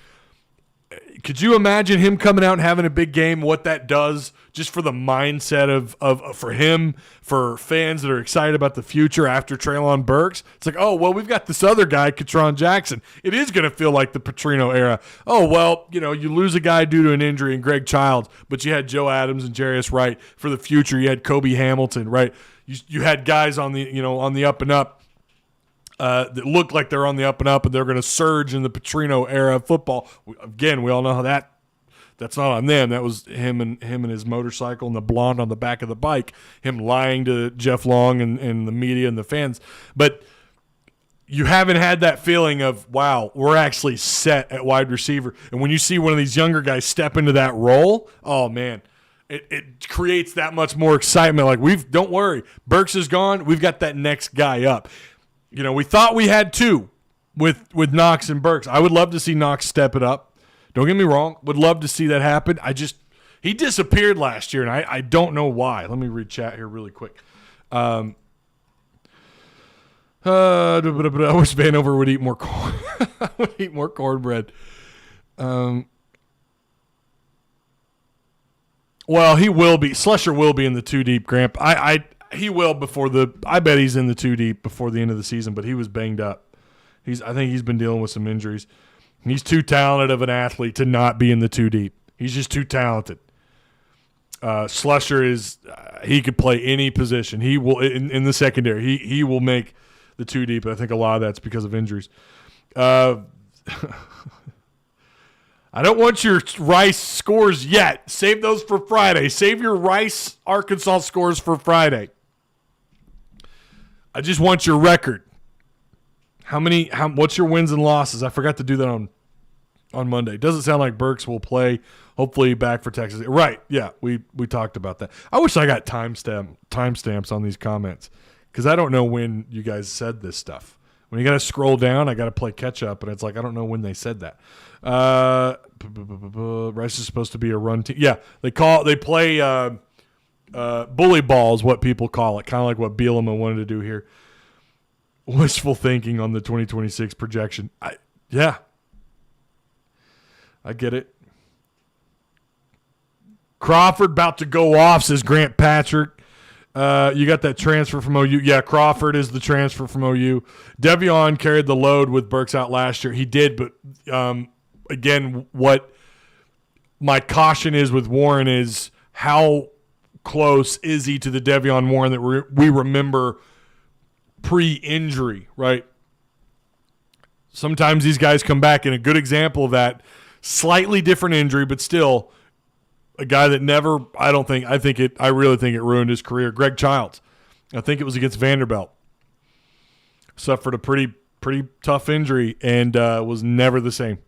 Could you imagine him coming out and having a big game, what that does just for the mindset of for him, for fans that are excited about the future after Treylon Burks? It's like, oh, well, we've got this other guy, Katron Jackson. It is going to feel like the Petrino era. Oh, well, you lose a guy due to an injury in Greg Childs, but you had Joe Adams and Jarius Wright for the future. You had Kobe Hamilton, right? You had guys on the up and up. That look like they're on the up and up, and they're going to surge in the Petrino era of football. Again, we all know how that's not on them. That was him and his motorcycle and the blonde on the back of the bike, him lying to Jeff Long and the media and the fans. But you haven't had that feeling of, wow, we're actually set at wide receiver. And when you see one of these younger guys step into that role, oh, man, it creates that much more excitement. Like, don't worry, Burks is gone. We've got that next guy up. We thought we had 2 with Knox and Burks. I would love to see Knox step it up. Don't get me wrong. Would love to see that happen. He disappeared last year, and I don't know why. Let me read chat here really quick. I wish Vanover would eat more corn. would eat more cornbread. Well, he will be. Slusher will be in the 2 deep, Gramp. He will I bet he's in the 2 deep before the end of the season, but he was banged up. I think he's been dealing with some injuries. He's too talented of an athlete to not be in the 2 deep. He's just too talented. Slusher he could play any position. He will in the secondary. He will make the 2 deep. I think a lot of that's because of injuries. I don't want your Rice scores yet. Save those for Friday. Save your Rice Arkansas scores for Friday. I just want your record. What's your wins and losses? I forgot to do that on Monday. Doesn't sound like Burks will play. Hopefully back for Texas. Right, yeah, we talked about that. I wish I got timestamps on these comments because I don't know when you guys said this stuff. When you got to scroll down, I got to play catch up, and it's like I don't know when they said that. Rice is supposed to be a run team. Yeah, they play bully ball is what people call it, kind of like what Bielema wanted to do here. Wishful thinking on the 2026 projection. I get it. Crawford about to go off, says Grant Patrick. You got that transfer from OU. Yeah, Crawford is the transfer from OU. Devion carried the load with Burks out last year. He did, but again, what my caution is with Warren is how close is he to the Devion Warren that we remember pre-injury, right? Sometimes these guys come back, and a good example of that, slightly different injury, but still a guy that never, I really think it ruined his career. Greg Childs. I think it was against Vanderbilt. Suffered a pretty tough injury and was never the same.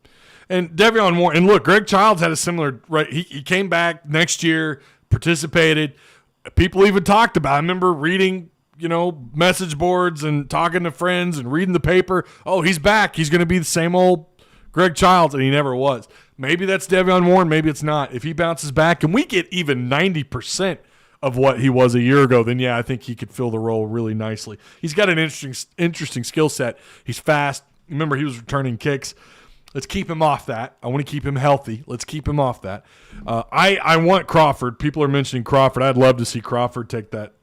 And Devion Warren, and look, Greg Childs had a similar, right? He came back next year, participated. People even talked about it. I remember reading, message boards and talking to friends and reading the paper. Oh, he's back. He's going to be the same old Greg Childs, and he never was. Maybe that's Devion Warren. Maybe it's not. If he bounces back and we get even 90% of what he was a year ago, then, yeah, I think he could fill the role really nicely. He's got an interesting skill set. He's fast. Remember, he was returning kicks. Let's keep him off that. I want to keep him healthy. Let's keep him off that. I want Crawford. People are mentioning Crawford. I'd love to see Crawford take that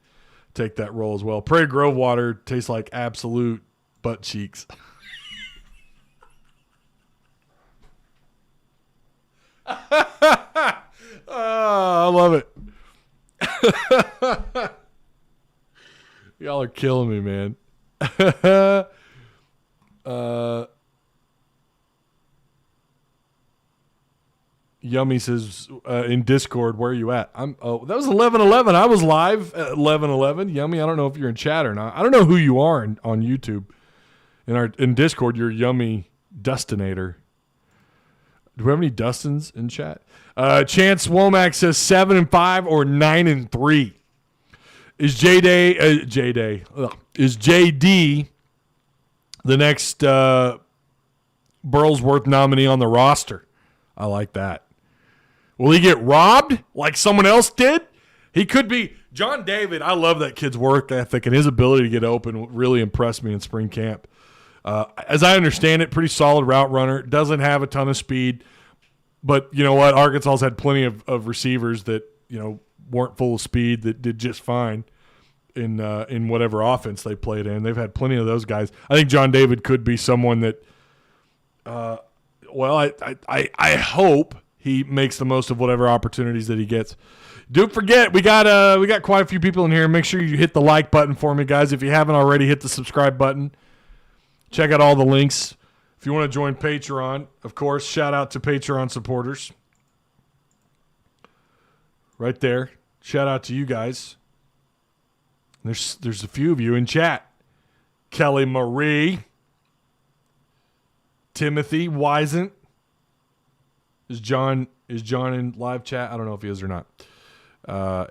role as well. Prairie Grove water tastes like absolute butt cheeks. I love it. Y'all are killing me, man. Yummy says in Discord, where are you at? That was 11:11. I was live at 11:11. Yummy, I don't know if you're in chat or not. I don't know who you are on YouTube. In Discord, you're Yummy Dustinator. Do we have any Dustins in chat? Chance Womack says 7-5 or 9-3. Is JD the next Burlsworth nominee on the roster? I like that. Will he get robbed like someone else did? He could be. John David, I love that kid's work ethic, and his ability to get open really impressed me in spring camp. As I understand it, pretty solid route runner. Doesn't have a ton of speed. But you know what? Arkansas's had plenty of receivers that, weren't full of speed that did just fine in whatever offense they played in. They've had plenty of those guys. I think John David could be someone that I hope he makes the most of whatever opportunities that he gets. Don't forget, we got quite a few people in here. Make sure you hit the like button for me, guys. If you haven't already, hit the subscribe button. Check out all the links. If you want to join Patreon, of course, shout out to Patreon supporters. Right there. Shout out to you guys. There's a few of you in chat. Kelly Marie. Timothy Whiseant. Is John in live chat? I don't know if he is or not.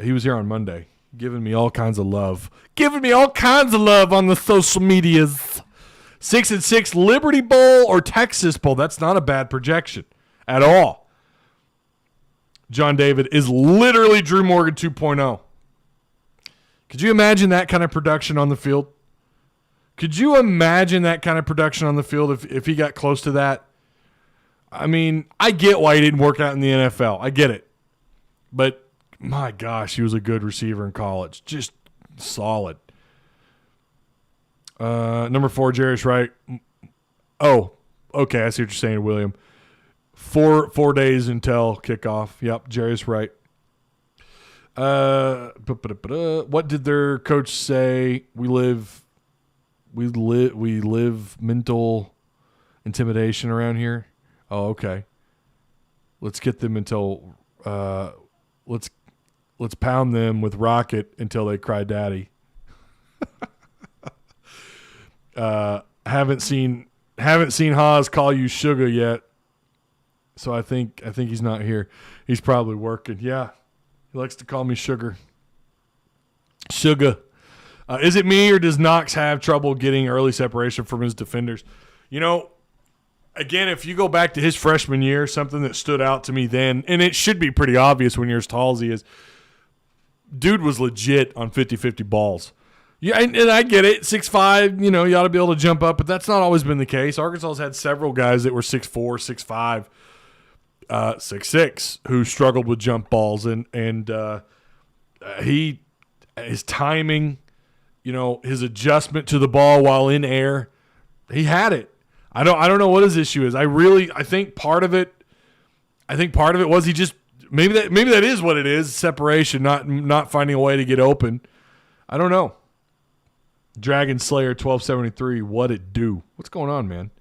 He was here on Monday, giving me all kinds of love. Giving me all kinds of love on the social medias. 6-6 Liberty Bowl or Texas Bowl. That's not a bad projection at all. John David is literally Drew Morgan 2.0. Could you imagine that kind of production on the field? Could you imagine that kind of production on the field if he got close to that? I mean, I get why he didn't work out in the NFL. I get it. But, my gosh, he was a good receiver in college. Just solid. Number 4, Jarius Wright. Oh, okay. I see what you're saying, William. 4 days until kickoff. Yep, Jarius Wright. What did their coach say? We live mental intimidation around here. Oh, okay. Let's get them until let's pound them with rocket until they cry daddy. Haven't seen Hawes call you sugar yet. So I think he's not here. He's probably working. Yeah, he likes to call me Sugar. Sugar. Is it me, or does Knox have trouble getting early separation from his defenders? You know, again, if you go back to his freshman year, something that stood out to me then, and it should be pretty obvious when you're as tall as he is, dude was legit on 50-50 balls. Yeah, and I get it. 6'5", you ought to be able to jump up, but that's not always been the case. Arkansas has had several guys that were 6'4", 6'5", 6'6", who struggled with jump balls, and his timing, his adjustment to the ball while in air, he had it. I don't know what his issue is. I think part of it was he just maybe that is what it is, separation, not finding a way to get open. I don't know. Dragon Slayer 1273, what it do? What's going on, man?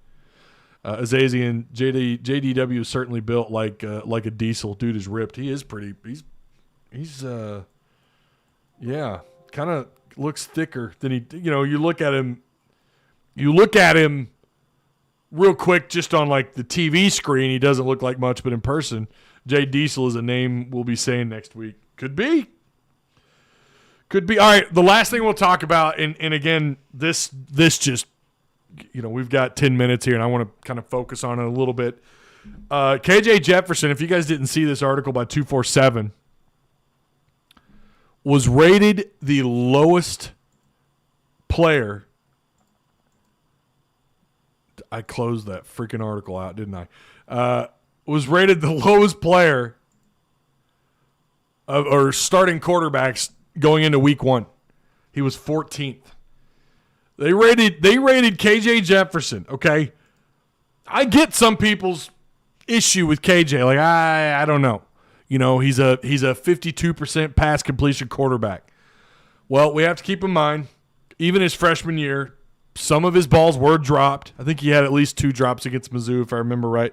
Azazian JDW is certainly built like a diesel. Dude is ripped. He is pretty. He's kind of looks thicker than he. You look at him real quick just on like the TV screen. He doesn't look like much, but in person, Jay Diesel is a name we'll be saying next week. Could be. All right, the last thing we'll talk about, and again, this just. We've got 10 minutes here, and I want to kind of focus on it a little bit. KJ Jefferson, if you guys didn't see this article by 247, was rated the lowest player. I closed that freaking article out, didn't I? Was rated the lowest player or starting quarterbacks going into week 1. He was 14th. They rated KJ Jefferson, okay? I get some people's issue with KJ. Like, I don't know. He's a 52% pass completion quarterback. Well, we have to keep in mind, even his freshman year, some of his balls were dropped. I think he had at least 2 drops against Mizzou, if I remember right.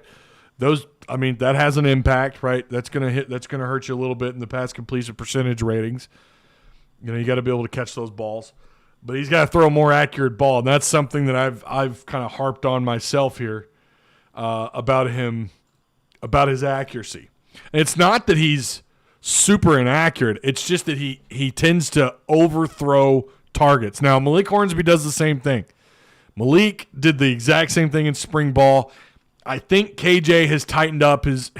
That has an impact, right? That's gonna hurt you a little bit in the pass completion percentage ratings. You got to be able to catch those balls. But he's got to throw a more accurate ball, and that's something that I've kind of harped on myself here about his accuracy. And it's not that he's super inaccurate. It's just that he tends to overthrow targets. Now, Malik Hornsby does the same thing. Malik did the exact same thing in spring ball. I think KJ has tightened up his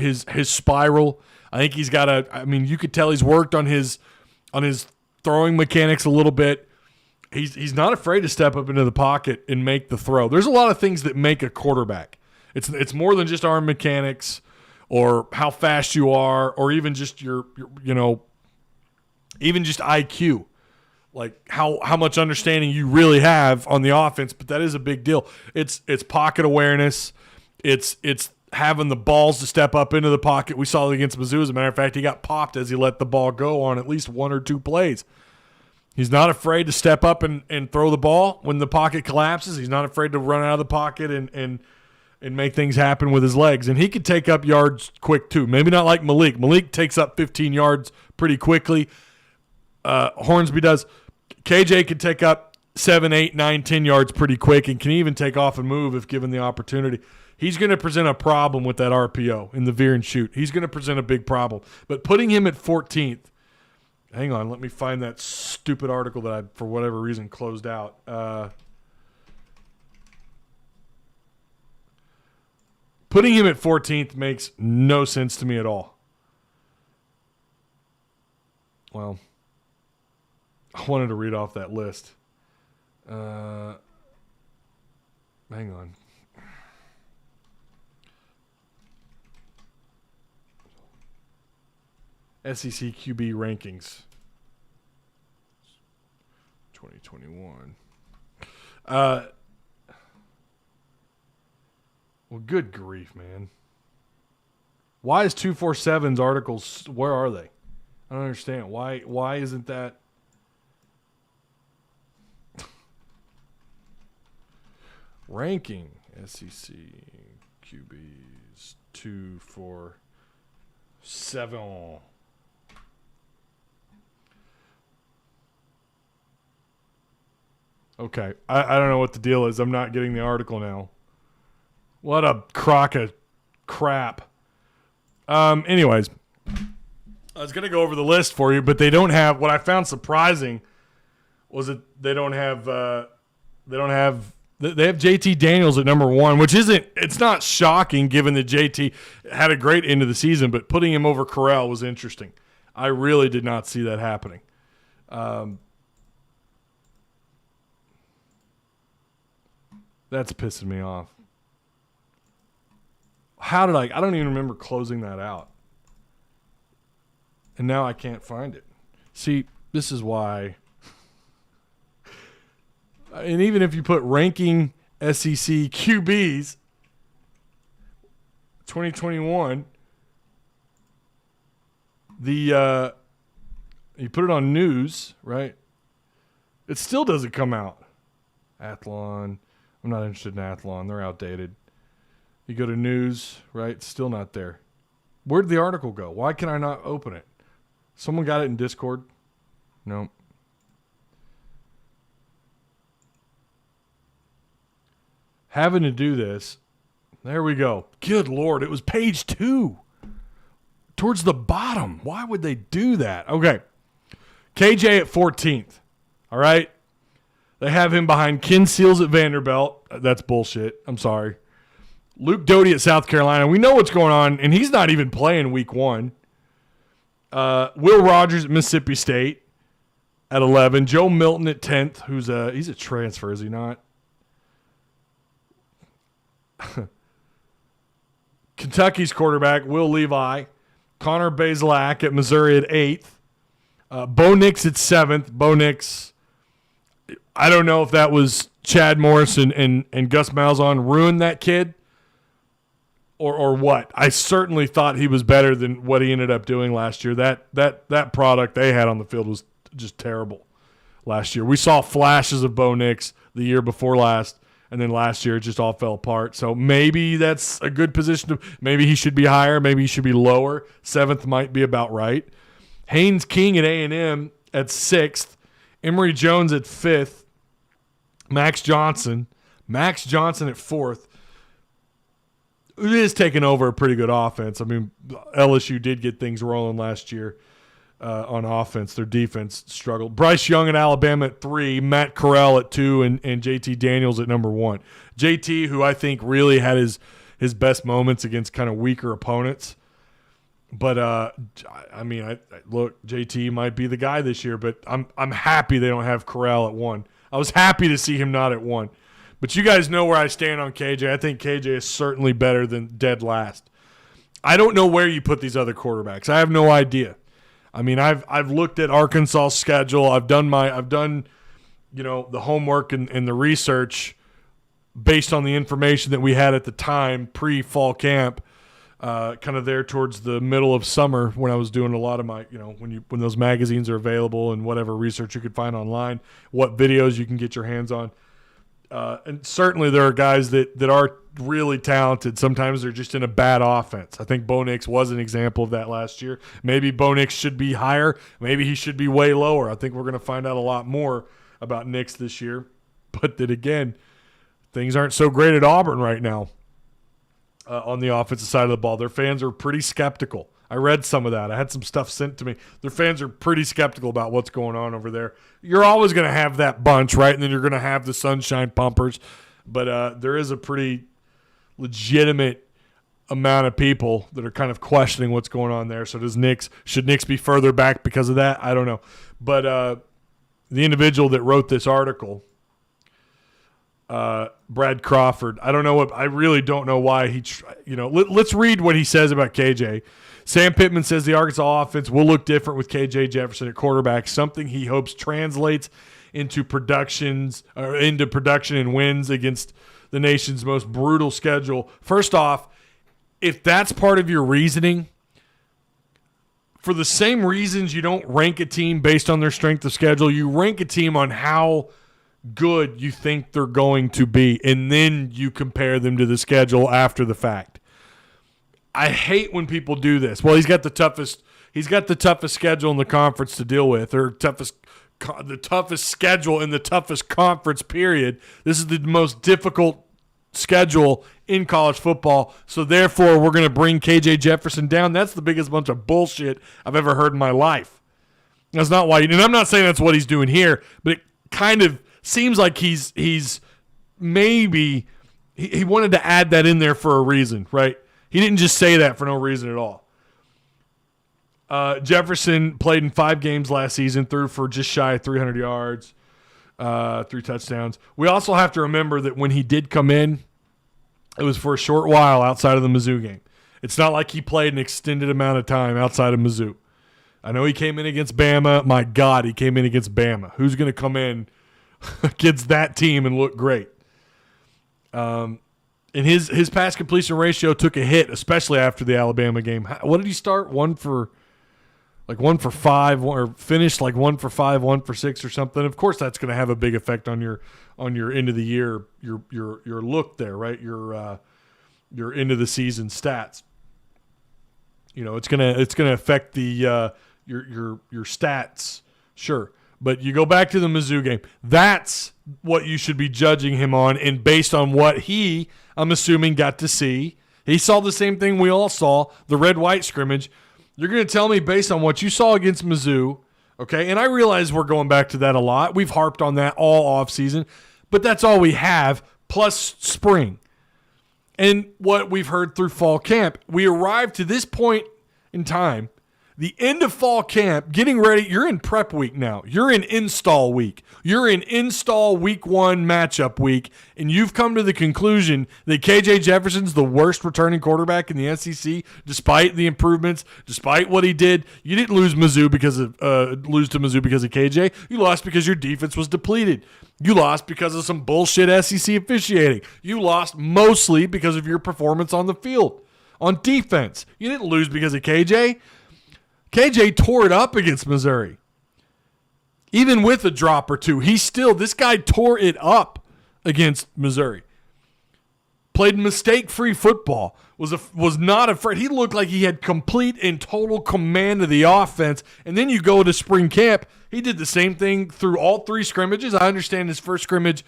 spiral. I think he's got you could tell he's worked on his throwing mechanics a little bit. He's not afraid to step up into the pocket and make the throw. There's a lot of things that make a quarterback. It's more than just arm mechanics or how fast you are or even just your even just IQ. Like how much understanding you really have on the offense, but that is a big deal. It's pocket awareness. It's having the balls to step up into the pocket. We saw it against Mizzou. As a matter of fact, he got popped as he let the ball go on at least 1 or 2 plays. He's not afraid to step up and throw the ball when the pocket collapses. He's not afraid to run out of the pocket and make things happen with his legs. And he could take up yards quick too. Maybe not like Malik. Malik takes up 15 yards pretty quickly. Hornsby does. KJ can take up 7, 8, 9, 10 yards pretty quick and can even take off and move if given the opportunity. He's going to present a problem with that RPO in the veer and shoot. He's going to present a big problem. But putting him at 14th, hang on, let me find that stupid article that I, for whatever reason, closed out. Putting him at 14th makes no sense to me at all. Well, I wanted to read off that list. Hang on. SEC QB rankings 2021. Well, good grief, man. Why is 247's articles, where are they? I don't understand. Why isn't that? Ranking SEC QBs 247. Okay. I don't know what the deal is. I'm not getting the article now. What a crock of crap. Anyways, I was going to go over the list for you, but they don't have, what I found surprising was that they have JT Daniels at number 1, which it's not shocking given that JT had a great end of the season, but putting him over Corral was interesting. I really did not see that happening. That's pissing me off. I don't even remember closing that out. And now I can't find it. See, this is why. And even if you put ranking SEC QBs 2021, you put it on news, right? It still doesn't come out. Athlon. I'm not interested in Athlon. They're outdated. You go to news, right? It's still not there. Where'd the article go? Why can I not open it? Someone got it in Discord? No. Having to do this. There we go. Good Lord. It was page 2. Towards the bottom. Why would they do that? Okay. KJ at 14th. All right. They have him behind Ken Seals at Vanderbilt. That's bullshit. I'm sorry. Luke Doty at South Carolina. We know what's going on, and he's not even playing week 1. Will Rogers at Mississippi State at 11. Joe Milton at 10th, he's a transfer, is he not? Kentucky's quarterback, Will Levi. Connor Bazelak at Missouri at 8th. Bo Nix at 7th. Bo Nix, I don't know if that was Chad Morris and Gus Malzahn ruined that kid or what. I certainly thought he was better than what he ended up doing last year. That product they had on the field was just terrible last year. We saw flashes of Bo Nix the year before last, and then last year it just all fell apart. So maybe that's a good position. Maybe he should be higher. Maybe he should be lower. 7th might be about right. Haynes King at A&M at 6th. Emory Jones at 5th. Max Johnson at 4th. It is taking over a pretty good offense. I mean, LSU did get things rolling last year on offense. Their defense struggled. Bryce Young at Alabama at 3, Matt Corral at 2, and JT Daniels at number 1. JT, who I think really had his best moments against kind of weaker opponents. But look, JT might be the guy this year. But I'm happy they don't have Corral at 1. I was happy to see him not at 1. But you guys know where I stand on KJ. I think KJ is certainly better than dead last. I don't know where you put these other quarterbacks. I have no idea. I mean, I've looked at Arkansas' schedule. I've done the homework and the research based on the information that we had at the time pre-fall camp, kind of there towards the middle of summer when I was doing a lot of my, when those magazines are available and whatever research you could find online, what videos you can get your hands on. And certainly there are guys that are really talented. Sometimes they're just in a bad offense. I think Bo Nix was an example of that last year. Maybe Bo Nix should be higher. Maybe he should be way lower. I think we're going to find out a lot more about Nix this year. But then again, things aren't so great at Auburn right now on the offensive side of the ball. Their fans are pretty skeptical. I read some of that. I had some stuff sent to me. Their fans are pretty skeptical about what's going on over there. You're always going to have that bunch, right? And then you're going to have the sunshine pumpers. But there is a pretty legitimate amount of people that are kind of questioning what's going on there. So should Nix be further back because of that? I don't know. But the individual that wrote this article, Brad Crawford, I really don't know why let's read what he says about KJ. Sam Pittman says the Arkansas offense will look different with KJ Jefferson at quarterback, something he hopes translates into production and wins against the nation's most brutal schedule. First off, if that's part of your reasoning, for the same reasons you don't rank a team based on their strength of schedule, you rank a team on how good you think they're going to be, and then you compare them to the schedule after the fact. I hate when people do this. Well, he's got the toughest schedule in the conference to deal with, or the toughest schedule in the toughest conference period. This is the most difficult schedule in college football. So therefore, we're going to bring KJ Jefferson down. That's the biggest bunch of bullshit I've ever heard in my life. That's not why. And I'm not saying that's what he's doing here, but it kind of seems like he's maybe he wanted to add that in there for a reason, right? He didn't just say that for no reason at all. Jefferson played in 5 games last season, threw for just shy of 300 yards, 3 touchdowns. We also have to remember that when he did come in, it was for a short while outside of the Mizzou game. It's not like he played an extended amount of time outside of Mizzou. I know he came in against Bama. My God, he came in against Bama. Who's going to come in against that team and look great? And his pass completion ratio took a hit, especially after the Alabama game. What did he start? 1 for 5, or finished like 1 for 5, 1 for 6, or something. Of course, that's going to have a big effect on your end of the year, your look there, right? Your end of the season stats. You know, it's gonna affect the your stats, sure. But you go back to the Mizzou game. That's what you should be judging him on, and based on what I'm assuming, got to see. He saw the same thing we all saw, the red-white scrimmage. You're going to tell me based on what you saw against Mizzou, okay? And I realize we're going back to that a lot. We've harped on that all offseason, but that's all we have, plus spring. And what we've heard through fall camp. We arrived to this point in time, the end of fall camp, getting ready. You're in prep week now. You're in install week. You're in install week 1 matchup week, and you've come to the conclusion that KJ Jefferson's the worst returning quarterback in the SEC, despite the improvements, despite what he did. You didn't lose to Mizzou because of KJ. You lost because your defense was depleted. You lost because of some bullshit SEC officiating. You lost mostly because of your performance on the field, on defense. You didn't lose because of KJ. KJ tore it up against Missouri. Even with a drop or two, this guy tore it up against Missouri. Played mistake-free football. Was not afraid. He looked like he had complete and total command of the offense. And then you go to spring camp. He did the same thing through all 3 scrimmages. I understand his first scrimmage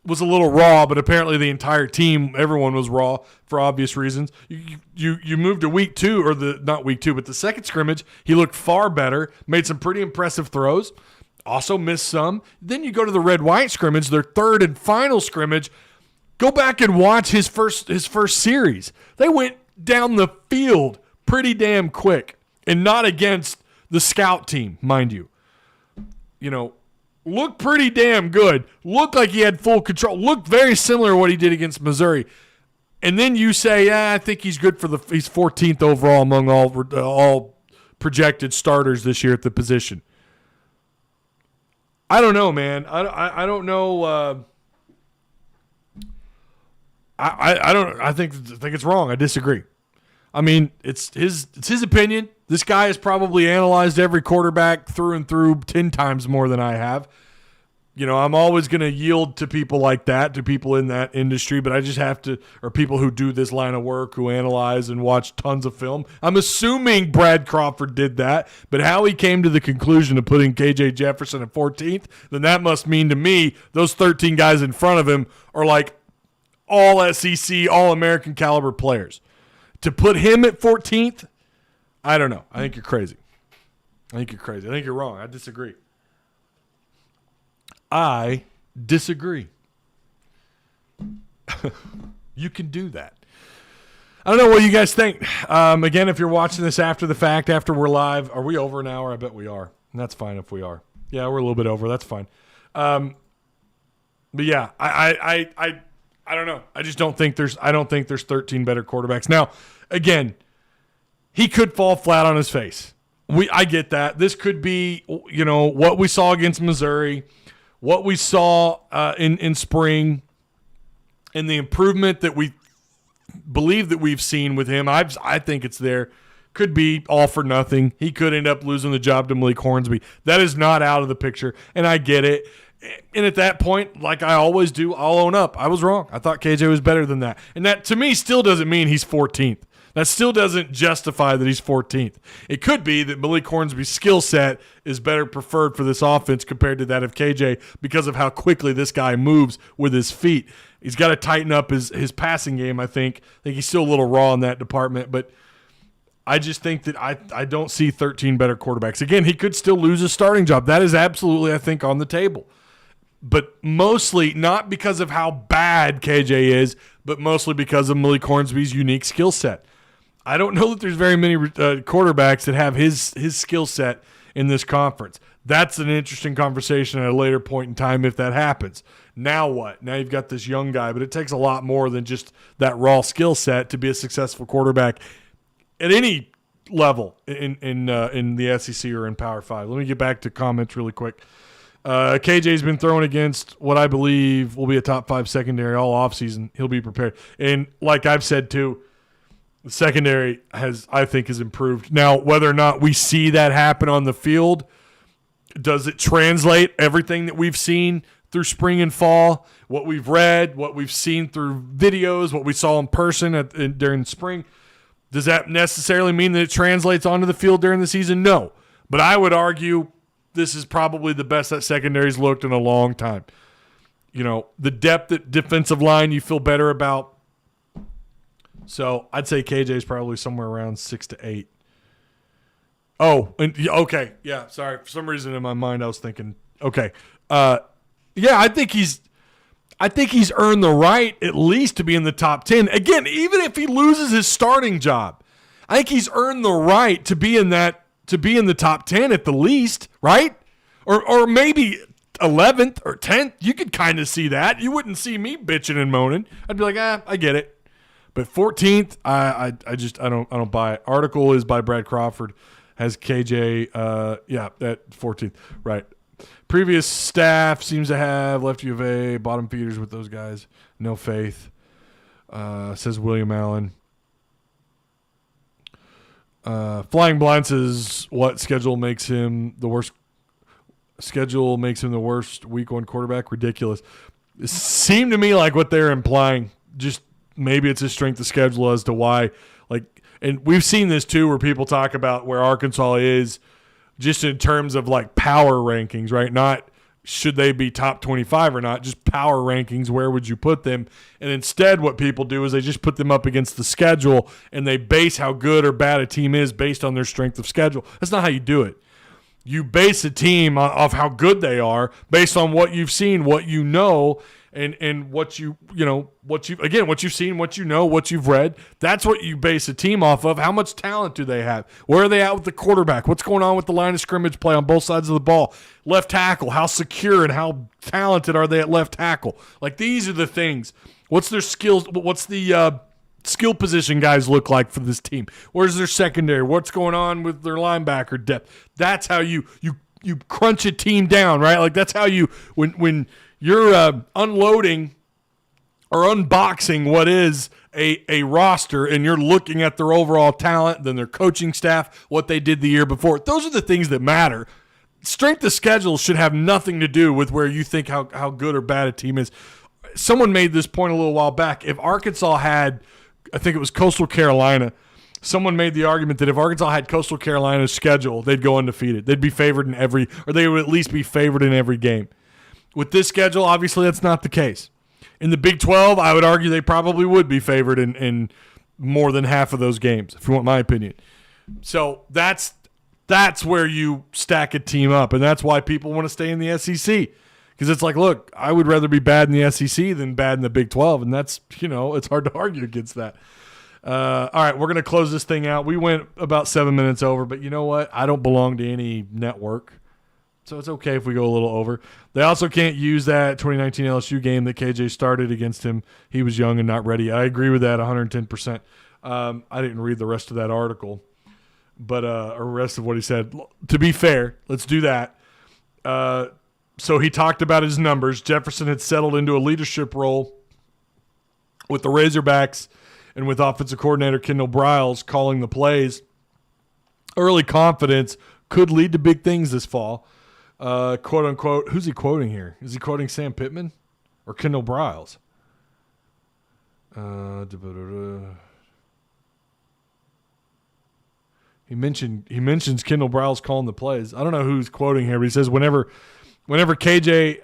was a little raw, but apparently the entire team, everyone was raw for obvious reasons. You moved to week 2, or not week 2, but the second scrimmage, he looked far better, made some pretty impressive throws, also missed some. Then you go to the red-white scrimmage, their third and final scrimmage. Go back and watch his first series. They went down the field pretty damn quick, and not against the scout team, mind you. You know, looked pretty damn good. Looked like he had full control. Looked very similar to what he did against Missouri. And then you say, I think he's good he's 14th overall among all projected starters this year at the position. I don't know, man. I don't know. I think it's wrong. I disagree. I mean, it's his opinion. This guy has probably analyzed every quarterback through and through 10 times more than I have. You know, I'm always going to yield to people like that, to people in that industry, but I just have to, or people who do this line of work, who analyze and watch tons of film. I'm assuming Brad Crawford did that, but how he came to the conclusion of putting KJ Jefferson at 14th, then that must mean to me those 13 guys in front of him are like all SEC, all American caliber players. To put him at 14th, I don't know. I think you're crazy. I think you're wrong. I disagree. You can do that. I don't know what you guys think. Again, if you're watching this after the fact, after we're live, are we over an hour? I bet we are. And that's fine if we are. Yeah, we're a little bit over. That's fine. But yeah, I don't know. I just don't think there's 13 better quarterbacks. Now, again, he could fall flat on his face. I get that. This could be, you know, what we saw against Missouri, what we saw in spring, and the improvement that we believe that we've seen with him. I think it's there. Could be all for nothing. He could end up losing the job to Malik Hornsby. That is not out of the picture, and I get it. And at that point, like I always do, I'll own up. I was wrong. I thought KJ was better than that. And that, to me, still doesn't mean he's 14th. That still doesn't justify that he's 14th. It could be that Malik Hornsby's skill set is better preferred for this offense compared to that of KJ because of how quickly this guy moves with his feet. He's got to tighten up his passing game, I think. I think he's still a little raw in that department, but I just think that I don't see 13 better quarterbacks. Again, he could still lose his starting job. That is absolutely, I think, on the table. But mostly not because of how bad KJ is, but mostly because of Malik Hornsby's unique skill set. I don't know that there's very many quarterbacks that have his skill set in this conference. That's an interesting conversation at a later point in time if that happens. Now what? Now you've got this young guy, but it takes a lot more than just that raw skill set to be a successful quarterback at any level in the SEC or in Power 5. Let me get back to comments really quick. KJ's been thrown against what I believe will be a top 5 secondary all offseason. He'll be prepared. And like I've said too, the secondary I think has improved. Now, whether or not we see that happen on the field, does it translate everything that we've seen through spring and fall, what we've read, what we've seen through videos, what we saw in person during the spring? Does that necessarily mean that it translates onto the field during the season? No. But I would argue this is probably the best that secondary's looked in a long time. You know, the depth at defensive line you feel better about. So I'd say KJ's probably somewhere around 6 to 8. Oh, okay. Yeah, sorry. For some reason in my mind I was thinking, okay. Yeah, I think he's earned the right at least to be in the top 10. Again, even if he loses his starting job, I think he's earned the right to be in the top 10 at the least, right? Or maybe 11th or 10th. You could kind of see that. You wouldn't see me bitching and moaning. I'd be like, I get it. But 14th, I don't buy it. Article is by Brad Crawford. Has KJ at 14th. Right. Previous staff seems to have left U of A, bottom feeders with those guys. No faith, says William Allen. Flying Blind says what schedule makes him the worst week 1 quarterback? Ridiculous. It seemed to me like what they're implying, just maybe it's his strength of schedule as to why. And we've seen this too where people talk about where Arkansas is just in terms of like power rankings, right? Not should they be top 25 or not, just power rankings, where would you put them? And instead what people do is they just put them up against the schedule and they base how good or bad a team is based on their strength of schedule. That's not how you do it. You base a team off how good they are based on what you've seen, what you know, and what you've seen, what you know, what you've read. That's what you base a team off of. How much talent do they have? Where are they at with the quarterback? What's going on with the line of scrimmage play on both sides of the ball? Left tackle, how secure and how talented are they at left tackle? Like, these are the things. What's their skills? What's the skill position guys look like for this team? Where's their secondary? What's going on with their linebacker depth? That's how you crunch a team down, right? Like, that's how you when you're unloading or unboxing what is a roster and you're looking at their overall talent, then their coaching staff, what they did the year before. Those are the things that matter. Strength of schedule should have nothing to do with where you think how good or bad a team is. Someone made this point a little while back. If Arkansas had, I think it was Coastal Carolina, someone made the argument that if Arkansas had Coastal Carolina's schedule, they'd go undefeated. They'd be favored or they would at least be favored in every game. With this schedule, obviously that's not the case. In the Big 12, I would argue they probably would be favored in more than half of those games, if you want my opinion. So that's where you stack a team up, and that's why people want to stay in the SEC. Because it's like, look, I would rather be bad in the SEC than bad in the Big 12, and that's, it's hard to argue against that. All right, we're going to close this thing out. We went about 7 minutes over, but you know what? I don't belong to any network. So it's okay if we go a little over. They also can't use that 2019 LSU game that KJ started against him. He was young and not ready. I agree with that 110%. I didn't read the rest of that article, but or rest of what he said. To be fair, let's do that. So he talked about his numbers. Jefferson had settled into a leadership role with the Razorbacks and with offensive coordinator Kendall Briles calling the plays. Early confidence could lead to big things this fall. Quote unquote, who's he quoting here? Is he quoting Sam Pittman or Kendall Briles? He mentions Kendall Browse calling the plays. I don't know who's quoting here, but he says whenever KJ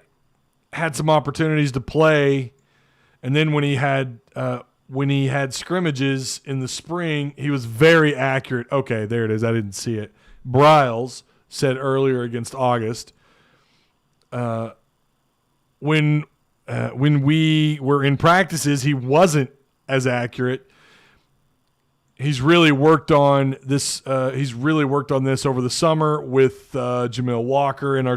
had some opportunities to play, and then when he had scrimmages in the spring, he was very accurate. Okay, there it is. I didn't see it. Bryles said earlier against August, when we were in practices, he wasn't as accurate. He's really worked on this. Over the summer with Jamil Walker and our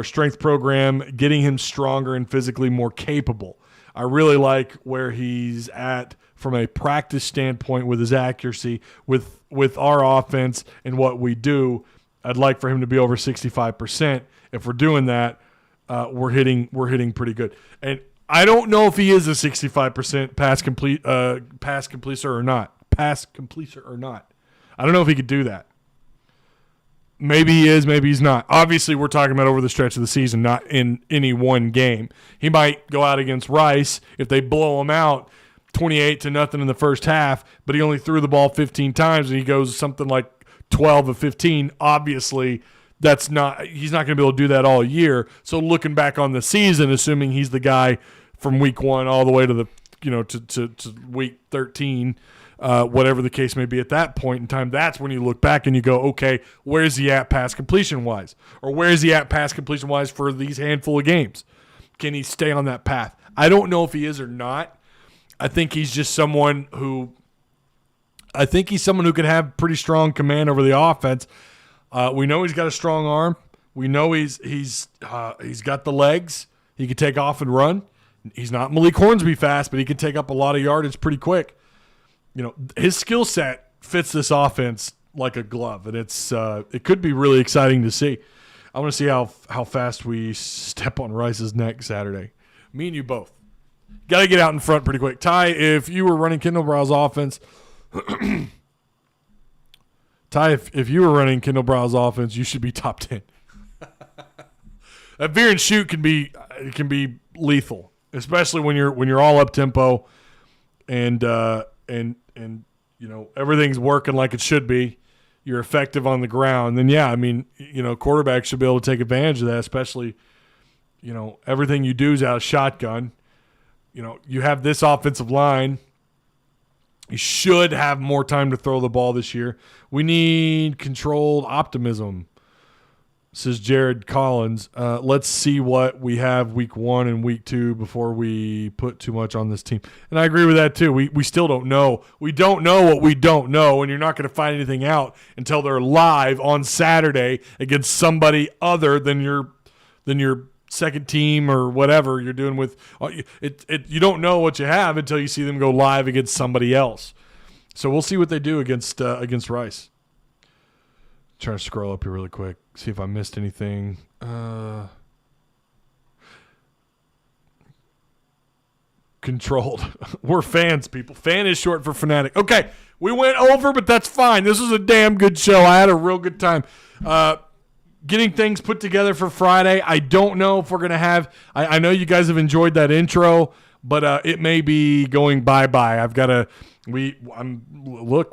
strength program, getting him stronger and physically more capable. I really like where he's at from a practice standpoint with his accuracy, with our offense and what we do. I'd like for him to be over 65%. If we're doing that, we're hitting pretty good. And I don't know if he is a 65% pass completer or not. I don't know if he could do that. Maybe he is, maybe he's not. Obviously, we're talking about over the stretch of the season, not in any one game. He might go out against Rice if they blow him out 28-0 in the first half, but he only threw the ball 15 times and he goes something like 12 of 15. Obviously, he's not going to be able to do that all year. So looking back on the season, assuming he's the guy from week 1 all the way to the to week 13, whatever the case may be at that point in time, that's when you look back and you go, okay, where's he at pass completion wise? Or where's he at pass completion wise for these handful of games? Can he stay on that path? I don't know if he is or not. I think he's just someone who could have pretty strong command over the offense. We know he's got a strong arm. We know he's got the legs. He can take off and run. He's not Malik Hornsby fast, but he can take up a lot of yardage pretty quick. His skill set fits this offense like a glove, and it could be really exciting to see. I want to see how fast we step on Rice's neck Saturday. Me and you both. Got to get out in front pretty quick. Ty, if you were running Kendall Brow's offense, if you were running Kendall Brow's offense, you should be top 10. That veer and shoot can be lethal, especially when you're all up tempo and everything's working like it should be. You're effective on the ground. Then quarterbacks should be able to take advantage of that, especially everything you do is out of shotgun. You have this offensive line. You should have more time to throw the ball this year. We need controlled optimism, says Jared Collins. Let's see what we have week 1 and week 2 before we put too much on this team. And I agree with that too. We still don't know. We don't know what we don't know, and you're not going to find anything out until they're live on Saturday against somebody other than your second team or whatever you're doing with it. You don't know what you have until you see them go live against somebody else. So we'll see what they do against Rice. Trying to scroll up here really quick, see if I missed anything. Controlled. We're fans, people. Fan is short for fanatic. Okay, we went over, but that's fine. This was a damn good show. I had a real good time. Getting things put together for Friday. I don't know if we're going to have – I know you guys have enjoyed that intro, but it may be going bye-bye. I've got to – we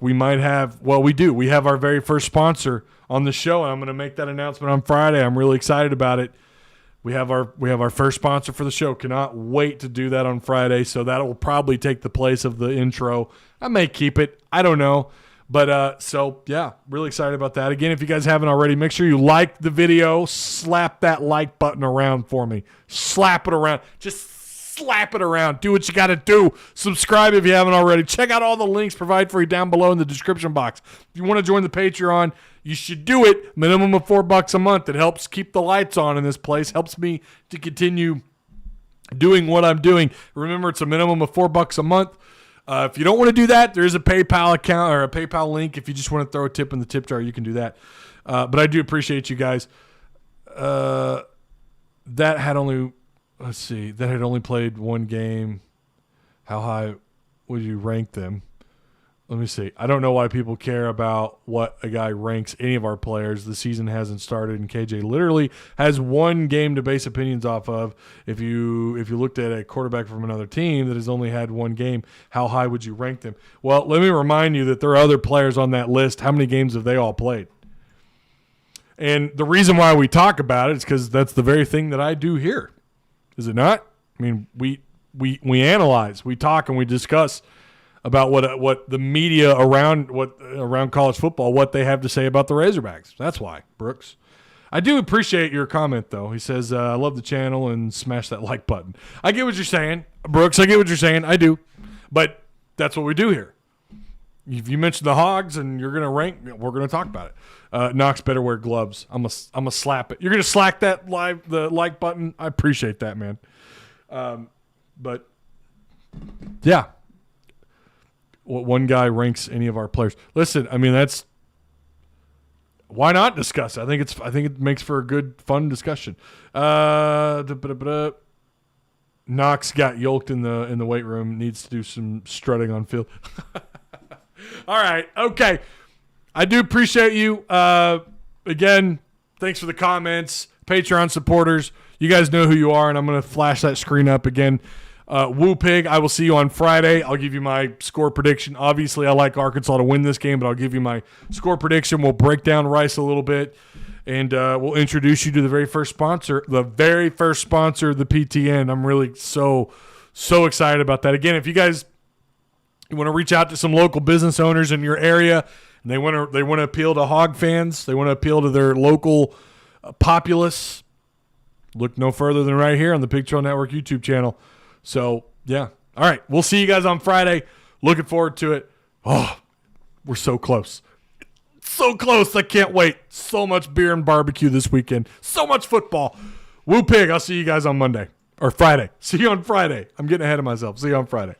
might have – well, we do. We have our very first sponsor on the show, and I'm going to make that announcement on Friday. I'm really excited about it. We have our first sponsor for the show. Cannot wait to do that on Friday, so that will probably take the place of the intro. I may keep it. I don't know. But, really excited about that. Again, if you guys haven't already, make sure you like the video. Slap that like button around for me. Slap it around. Just slap it around. Do what you got to do. Subscribe if you haven't already. Check out all the links provided for you down below in the description box. If you want to join the Patreon, you should do it. Minimum of $4 a month. It helps keep the lights on in this place. Helps me to continue doing what I'm doing. Remember, it's a minimum of $4 a month. If you don't want to do that, there is a PayPal account or a PayPal link. If you just want to throw a tip in the tip jar, you can do that. But I do appreciate you guys. That had only played one game. How high would you rank them? Let me see. I don't know why people care about what a guy ranks any of our players. The season hasn't started, and KJ literally has one game to base opinions off of. If you looked at a quarterback from another team that has only had one game, how high would you rank them? Well, let me remind you that there are other players on that list. How many games have they all played? And the reason why we talk about it is because that's the very thing that I do here. Is it not? I mean, we analyze, we talk, and we discuss about what the media around college football, what they have to say about the Razorbacks. That's why, Brooks. I do appreciate your comment, though. He says, I love the channel and smash that like button. I get what you're saying, Brooks. I get what you're saying. I do. But that's what we do here. If you mention the Hogs and you're going to rank, we're going to talk about it. Knox better wear gloves. I'm gonna slap it. You're going to slack the like button? I appreciate that, man. But, yeah. One guy ranks any of our players. Listen, I mean, that's why not discuss it? I think it makes for a good, fun discussion. Knox got yoked in the weight room. Needs to do some strutting on field. All right, okay. I do appreciate you. Again, thanks for the comments, Patreon supporters. You guys know who you are, and I'm going to flash that screen up again. Woo Pig, I will see you on Friday. I'll give you my score prediction. Obviously, I like Arkansas to win this game, but I'll give you my score prediction. We'll break down Rice a little bit, and we'll introduce you to the very first sponsor of the PTN. I'm really so excited about that. Again, if you guys want to reach out to some local business owners in your area, and they want to appeal to Hog fans, they want to appeal to their local populace, look no further than right here on the Pig Trail Network YouTube channel. So, yeah. All right. We'll see you guys on Friday. Looking forward to it. Oh, we're so close. So close. I can't wait. So much beer and barbecue this weekend. So much football. Woo Pig. I'll see you guys on Monday or Friday. See you on Friday. I'm getting ahead of myself. See you on Friday.